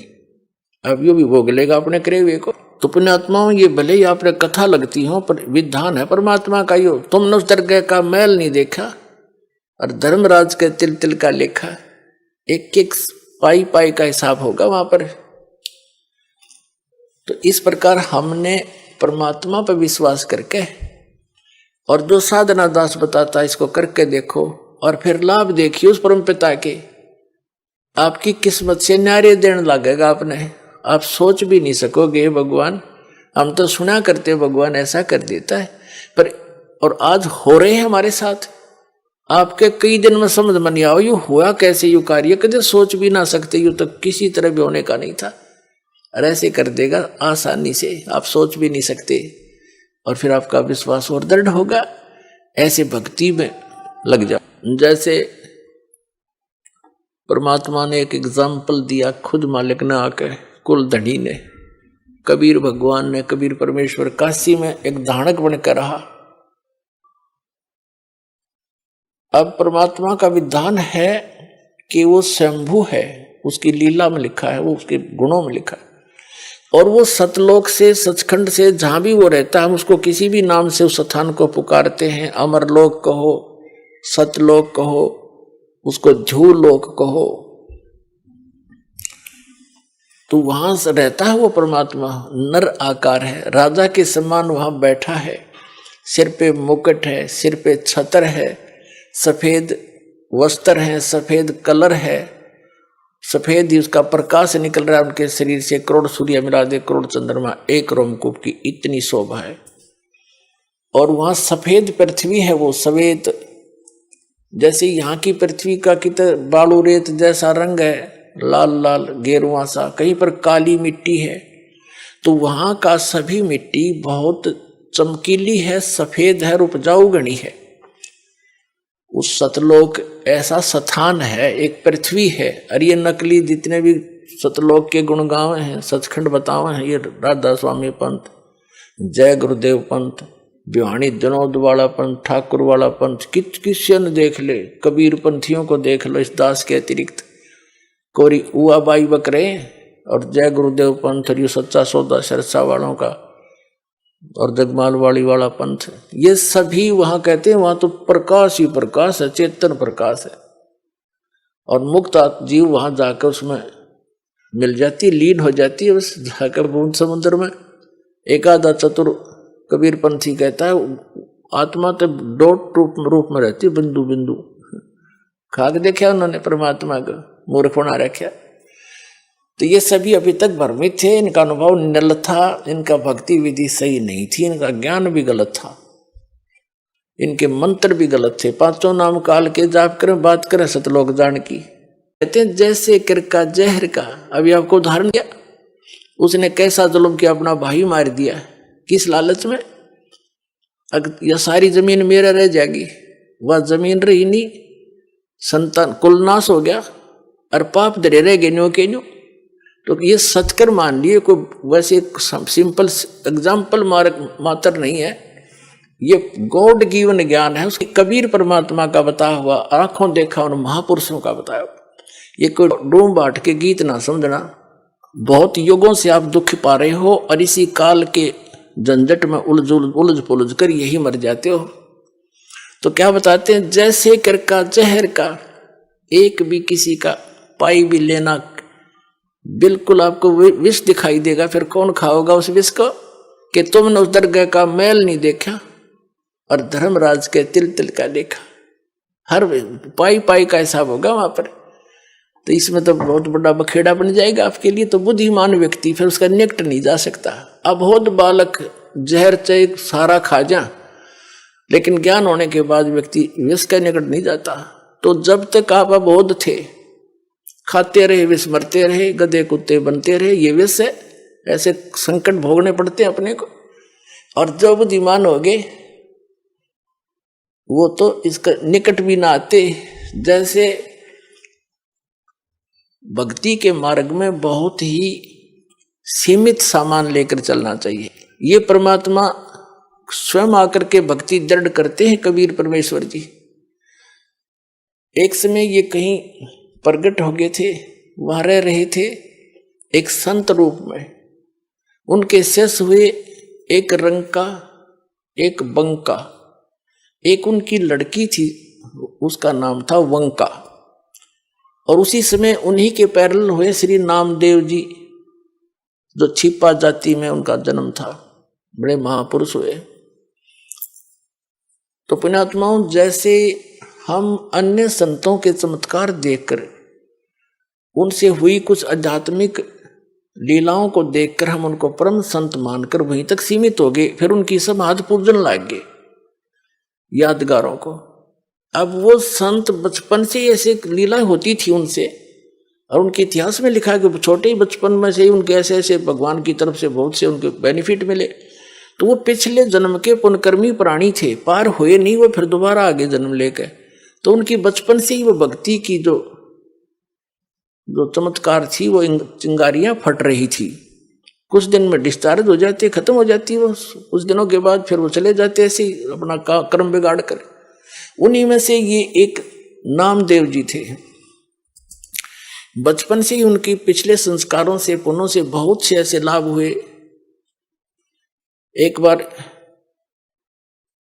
अब ये भी भोग लेगा अपने करे हुए को। तो पुण्यात्माओं, ये भले ही आपने कथा लगती हो, पर विधान है परमात्मा का। यो तुमने उस दरगाह का मैल नहीं देखा और धर्मराज के तिल तिल का लेखा, एक एक पाई पाई का हिसाब होगा वहां पर। तो इस प्रकार हमने परमात्मा पर विश्वास करके, और जो साधना दास बताता है इसको करके देखो, और फिर लाभ देखिए उस परम पिता के। आपकी किस्मत से न्यारे देने लगेगा आपने, आप सोच भी नहीं सकोगे भगवान, हम तो सुना करते भगवान ऐसा कर देता है, पर और आज हो रहे हैं हमारे साथ। आपके कई दिन में समझ में नहीं आओ यू हुआ कैसे, यू कार्य कदे सोच भी ना सकते, यू तो किसी तरह भी होने का नहीं था, और ऐसे कर देगा आसानी से, आप सोच भी नहीं सकते। और फिर आपका विश्वास और दृढ़ होगा, ऐसे भक्ति में लग जाओ। जैसे परमात्मा ने एक एग्जाम्पल दिया, खुद मालिक ने आकर, कुल धनी ने, कबीर भगवान ने, कबीर परमेश्वर काशी में एक धानक बनकर रहा। अब परमात्मा का विधान है कि वो शंभु है, उसकी लीला में लिखा है, वो उसके गुणों में लिखा है। और वो सतलोक से, सचखंड से, जहां भी वो रहता है, हम उसको किसी भी नाम से उस स्थान को पुकारते हैं। अमरलोक कहो, सतलोक कहो, उसको झूलोक कहो, तो वहां से रहता है वो परमात्मा। नर आकार है, राजा के समान वहां बैठा है, सिर पे मुकुट है, सिर पे छत्र है, सफेद वस्त्र है, सफेद कलर है, सफेद ही उसका प्रकाश निकल रहा है उनके शरीर से। करोड़ सूर्य मिला दे, करोड़ चंद्रमा एक रोमकूप की इतनी शोभा है। और वहां सफेद पृथ्वी है, वो सफेद जैसे यहाँ की पृथ्वी का कितना बालू रेत जैसा रंग है, लाल लाल गेरुआ सा, कहीं पर काली मिट्टी है, तो वहाँ का सभी मिट्टी बहुत चमकीली है, सफेद है, उपजाऊ गणी है। उस सतलोक ऐसा स्थान है, एक पृथ्वी है। और ये नकली जितने भी सतलोक के गुणगांव हैं, सचखंड बतावे हैं, ये राधा स्वामी पंथ, जय गुरुदेव पंथ, बिहानी जनोद वाला पंथ, ठाकुर वाला पंथ, किसी ने देख ले, कबीर पंथियों को देख लो, इस दास के अतिरिक्त कोरी उआ बाई बकरे, और जय गुरुदेव पंथ, और ये सच्चा सौदा सरसा वालों का, और जगमाल वाली वाला पंथ, ये सभी वहां कहते हैं वहां तो प्रकाश ही प्रकाश है, चेतन प्रकाश है। और मुक्त जीव वहां जाकर उसमें मिल जाती, लीन हो जाती है, बस जाकर बूंद समुद्र में। एक आधा चतुर कबीर पंथी कहता है आत्मा तो डॉट रूप में रहती है, बिंदु बिंदु। खाक देखा उन्होंने परमात्मा को, मूर्ख बना रखा। तो ये सभी अभी तक भ्रमित थे, इनका अनुभव निल था, इनका भक्ति विधि सही नहीं थी, इनका ज्ञान भी गलत था, इनके मंत्र भी गलत थे। पांचों नाम काल के जाप करें, बात करें सतलोक जान की। कहते हैं जैसे किरका जहर का। अभी आपको उदाहरण दिया, उसने कैसा जुल्म किया, अपना भाई मार दिया, किस लालच में? यह सारी जमीन मेरा रह जाएगी, वह जमीन रही नहीं, संतान कुल नाश हो गया, और पाप धरे रह गए न्यो के न्यो। तो ये सचकर मान लिए, कोई वैसे सिंपल एग्जाम्पल मात्र नहीं है, ये गॉड गिवन ज्ञान है, उसके कबीर परमात्मा का बताया हुआ, आंखों देखा उन महापुरुषों का बताया। ये कोई डूम बाट के गीत ना समझना। बहुत युगों से आप दुख पा रहे हो, और इसी काल के झंझट में उलझ पुलझ कर यही मर जाते हो। तो क्या बताते हैं, जैसे किरका जहर का, एक भी किसी का पाई भी लेना, बिल्कुल आपको विष दिखाई देगा, फिर कौन खाओगा उस विष को? कि तुमने उस दरगाह का मैल नहीं देखा और धर्मराज के तिल तिल का देखा। हर पाई पाई का हिसाब होगा वहां पर। तो इसमें तो बहुत बड़ा बखेड़ा बन जाएगा आपके लिए। तो बुद्धिमान व्यक्ति फिर उसका निकट नहीं जा सकता। अबोध बालक जहर चाहे सारा खा जा, लेकिन ज्ञान होने के बाद व्यक्ति विष के निकट नहीं जाता। तो जब तक आप अबोध थे, खाते रहे विष, मरते रहे, गधे कुत्ते बनते रहे, ये विष है। ऐसे संकट भोगने पड़ते हैं अपने को। और जो बुद्धिमान हो गए वो तो इसका निकट भी ना आते। जैसे भक्ति के मार्ग में बहुत ही सीमित सामान लेकर चलना चाहिए। ये परमात्मा स्वयं आकर के भक्ति दृढ़ करते हैं कबीर परमेश्वर जी। एक समय ये कहीं प्रकट हो गए थे, वहां रह रहे थे एक संत रूप में। उनके शिष्य हुए एक रंग का, एक बंका। एक उनकी लड़की थी, उसका नाम था वंका। और उसी समय उन्हीं के पैरल हुए श्री नामदेव जी, जो छिपा जाति में उनका जन्म था, बड़े महापुरुष हुए। तो पुण्यात्माओं, जैसे हम अन्य संतों के चमत्कार देखकर, उनसे हुई कुछ आध्यात्मिक लीलाओं को देखकर हम उनको परम संत मानकर वहीं तक सीमित हो गए, फिर उनकी समाधि पूजन लग गए यादगारों को। अब वो संत बचपन से ऐसे लीला होती थी उनसे, और उनके इतिहास में लिखा है कि छोटे ही बचपन में से ही उनके ऐसे ऐसे भगवान की तरफ से बहुत से उनके बेनिफिट मिले। तो वो पिछले जन्म के पुण्यकर्मी प्राणी थे, पार हुए नहीं, वो फिर दोबारा आगे जन्म लेकर। तो उनकी बचपन से ही वो भक्ति की जो चमत्कार थी, वो चिंगारियां फट रही थी। कुछ दिन में डिस्चार्ज हो जाती, खत्म हो जाती वो, कुछ दिनों के बाद फिर वो चले जाते ऐसे ही अपना कर्म बिगाड़ कर। उन्हीं में से ये एक नामदेव जी थे। बचपन से ही उनकी पिछले संस्कारों से, पुण्यों से बहुत से ऐसे लाभ हुए। एक बार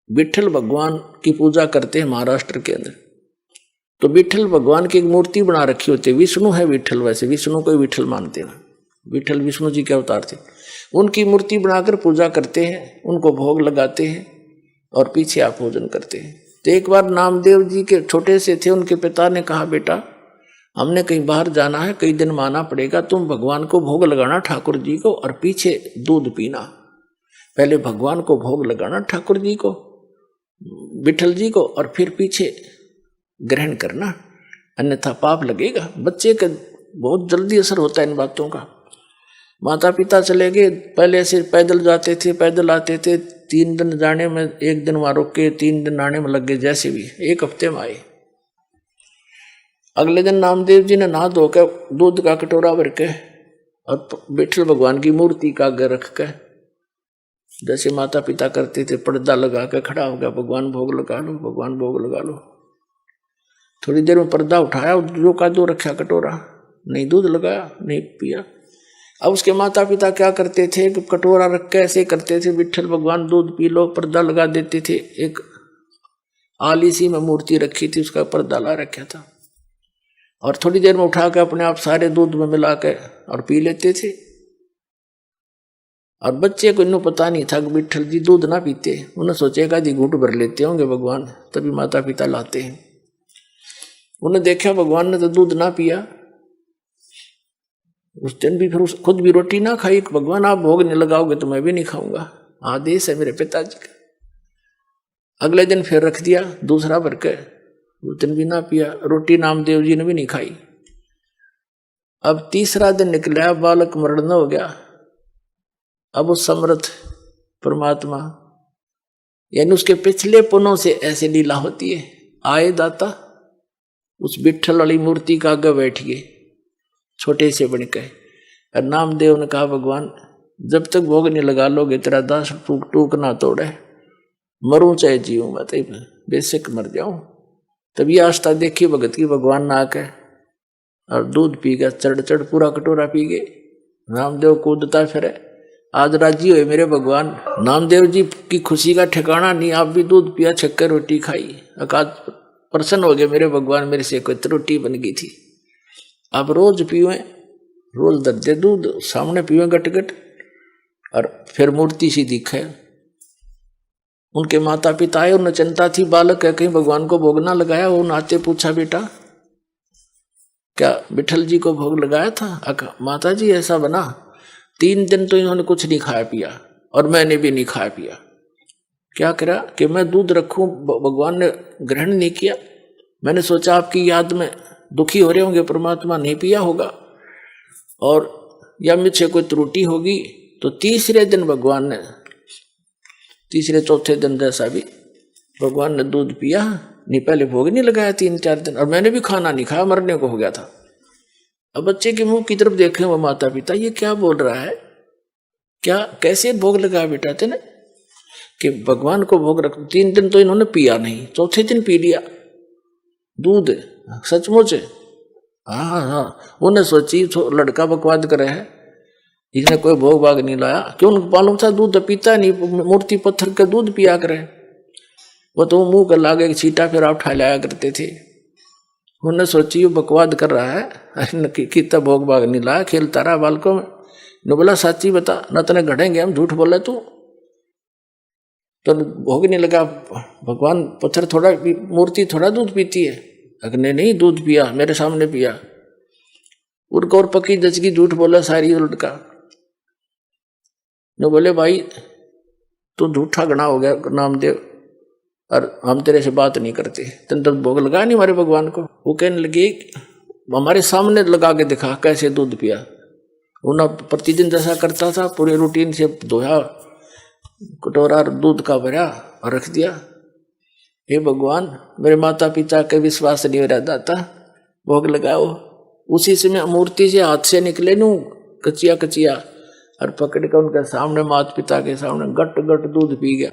विठल भगवान की पूजा करते हैं महाराष्ट्र के अंदर। तो विठल भगवान की एक मूर्ति बना रखी होती है। विष्णु है विठल, वैसे विष्णु को विठल मानते हैं। विठल विष्णु जी के अवतार थे। उनकी मूर्ति बनाकर पूजा करते हैं, उनको भोग लगाते हैं और पीछे आप भोजन करते हैं। तो एक बार नामदेव जी के छोटे से थे, उनके पिता ने कहा, बेटा हमने कहीं बाहर जाना है, कई दिन माना पड़ेगा, तुम भगवान को भोग लगाना ठाकुर जी को, और पीछे दूध पीना। पहले भगवान को भोग लगाना ठाकुर जी को, विठल जी को, और फिर पीछे ग्रहण करना, अन्यथा पाप लगेगा। बच्चे का बहुत जल्दी असर होता है इन बातों का। माता पिता चले गए, पहले से पैदल जाते थे, पैदल आते थे, 3 दिन जाने में, 1 दिन वहां रुक के 3 दिन आने में लग गए, जैसे भी 1 हफ्ते में आए। अगले दिन नामदेव जी ने नहा धोकर दूध का कटोरा भर के और विठल भगवान की मूर्ति का आगे रख के, जैसे माता पिता करते थे, पर्दा लगा के खड़ा हो गया, भगवान भोग लगा लो, भगवान भोग लगा लो। थोड़ी देर में पर्दा उठाया, जो का दो रखा कटोरा, नहीं दूध लगाया, नहीं पिया। अब उसके माता पिता क्या करते थे कि कटोरा रख के ऐसे करते थे, विठल भगवान दूध पी लो, पर्दा लगा देते थे। एक आली सी में मूर्ति रखी थी, उसका पर्दा ला रखा था, और थोड़ी देर में उठा के अपने आप सारे दूध में मिला के और पी लेते थे। और बच्चे को इन्हों पता नहीं था कि विठल जी दूध ना पीते, उन्हें सोचेगा जी घूंट भर लेते होंगे भगवान, तभी माता पिता लाते हैं। उन्हें देखा भगवान ने तो दूध ना पिया, उस दिन भी फिर खुद भी रोटी ना खाई। भगवान आप भोग नहीं लगाओगे तो मैं भी नहीं खाऊंगा, आदेश है मेरे पिताजी का। अगले दिन फिर रख दिया दूसरा भर के, उस दिन भी ना पिया, रोटी नामदेव जी ने भी नहीं खाई। अब तीसरा दिन निकला, बालक मरण हो गया। अब उस समर्थ परमात्मा, यानी उसके पिछले पुनों से ऐसे लीला होती है। आए दाता उस विठल वाली मूर्ति का आगे बैठ गए, छोटे से बन के, और नामदेव ने कहा भगवान जब तक भोग नहीं लगा लोगे तेरा दास टूक टूक ना तोड़े, मरूं चाहे जीऊं, मैं तो बेशक मर जाऊं। तभी आस्था देखी भगत की, भगवान ना आके और दूध पी गया, चढ़ चढ़ पूरा कटोरा पी गए। नामदेव कूदता फिरे, आज राजी हुए मेरे भगवान। नामदेव जी की खुशी का ठिकाना नहीं, आप भी दूध पिया, छक्कर रोटी खाई, अकाद प्रसन्न हो गए मेरे भगवान, मेरे से कोई रोटी बन गई थी। अब रोज पीवे, रोज दर्दे दूध सामने पीवे गट गट, और फिर मूर्ति सी दिखे। उनके माता पिता आए, उन्हें चिंता थी, बालक है कहीं भगवान को भोग ना लगाया। वो नाते पूछा बेटा क्या विठल जी को भोग लगाया था? माता जी ऐसा बना, 3 दिन तो इन्होंने कुछ नहीं खाया पिया, और मैंने भी नहीं खाया पिया। क्या करा कि मैं दूध रखूं, भगवान ने ग्रहण नहीं किया। मैंने सोचा आपकी याद में दुखी हो रहे होंगे, परमात्मा नहीं पिया होगा, और या मुझसे कोई त्रुटि होगी। तो तीसरे दिन भगवान ने, तीसरे चौथे दिन जैसा भी भगवान ने दूध पिया, नहीं पहले भोग नहीं लगाया 3-4 दिन, और मैंने भी खाना नहीं खाया, मरने को हो गया था। अब बच्चे के मुंह की तरफ देखे वो माता पिता, ये क्या बोल रहा है, क्या कैसे भोग लगाया बेटा तेने कि भगवान को भोग रख। 3 दिन तो इन्होंने पिया नहीं, चौथे दिन पी लिया दूध, सचमुच। हाँ, उन्हें सोची लड़का बकवाद करे है, इसने कोई भोग भाग नहीं लाया। क्यों मालूम था दूध पीता नहीं, मूर्ति पत्थर का दूध पिया करे। वो तो मुंह कर लागे छीटा फिर आप उठा लाया करते थे। उन्हें सोची बकवाद कर रहा है, कितना भोग भाग नहीं लाया, खेलता रहा बालकों में। ने बोला साची बता, न तने घड़ेंगे हम, झूठ बोले तू तो भोग नहीं लगा। भगवान पत्थर थोड़ा, मूर्ति थोड़ा दूध पीती है। अगने नहीं दूध पिया, मेरे सामने पिया। उनको और पक्की दचकी झूठ बोला सारी लड़का। ने बोले भाई तू झूठा गणा हो गया नामदेव, और हम तेरे से बात नहीं करते, तेने तो भोग लगा नहीं हमारे भगवान को। वो कहने लगे हमारे सामने लगा के दिखा कैसे दूध पिया। उन्हें प्रतिदिन जैसा करता था, पूरे रूटीन से धोया, कटोरा दूध का भरा और रख दिया। हे भगवान मेरे माता पिता के विश्वास नहीं हो रहा दाता, भोग लगाओ। उसी समय मूर्ति से हाथ से निकले नू कचिया कचिया, और पकड़ कर उनके सामने, माता पिता के सामने गट गट दूध पी गया।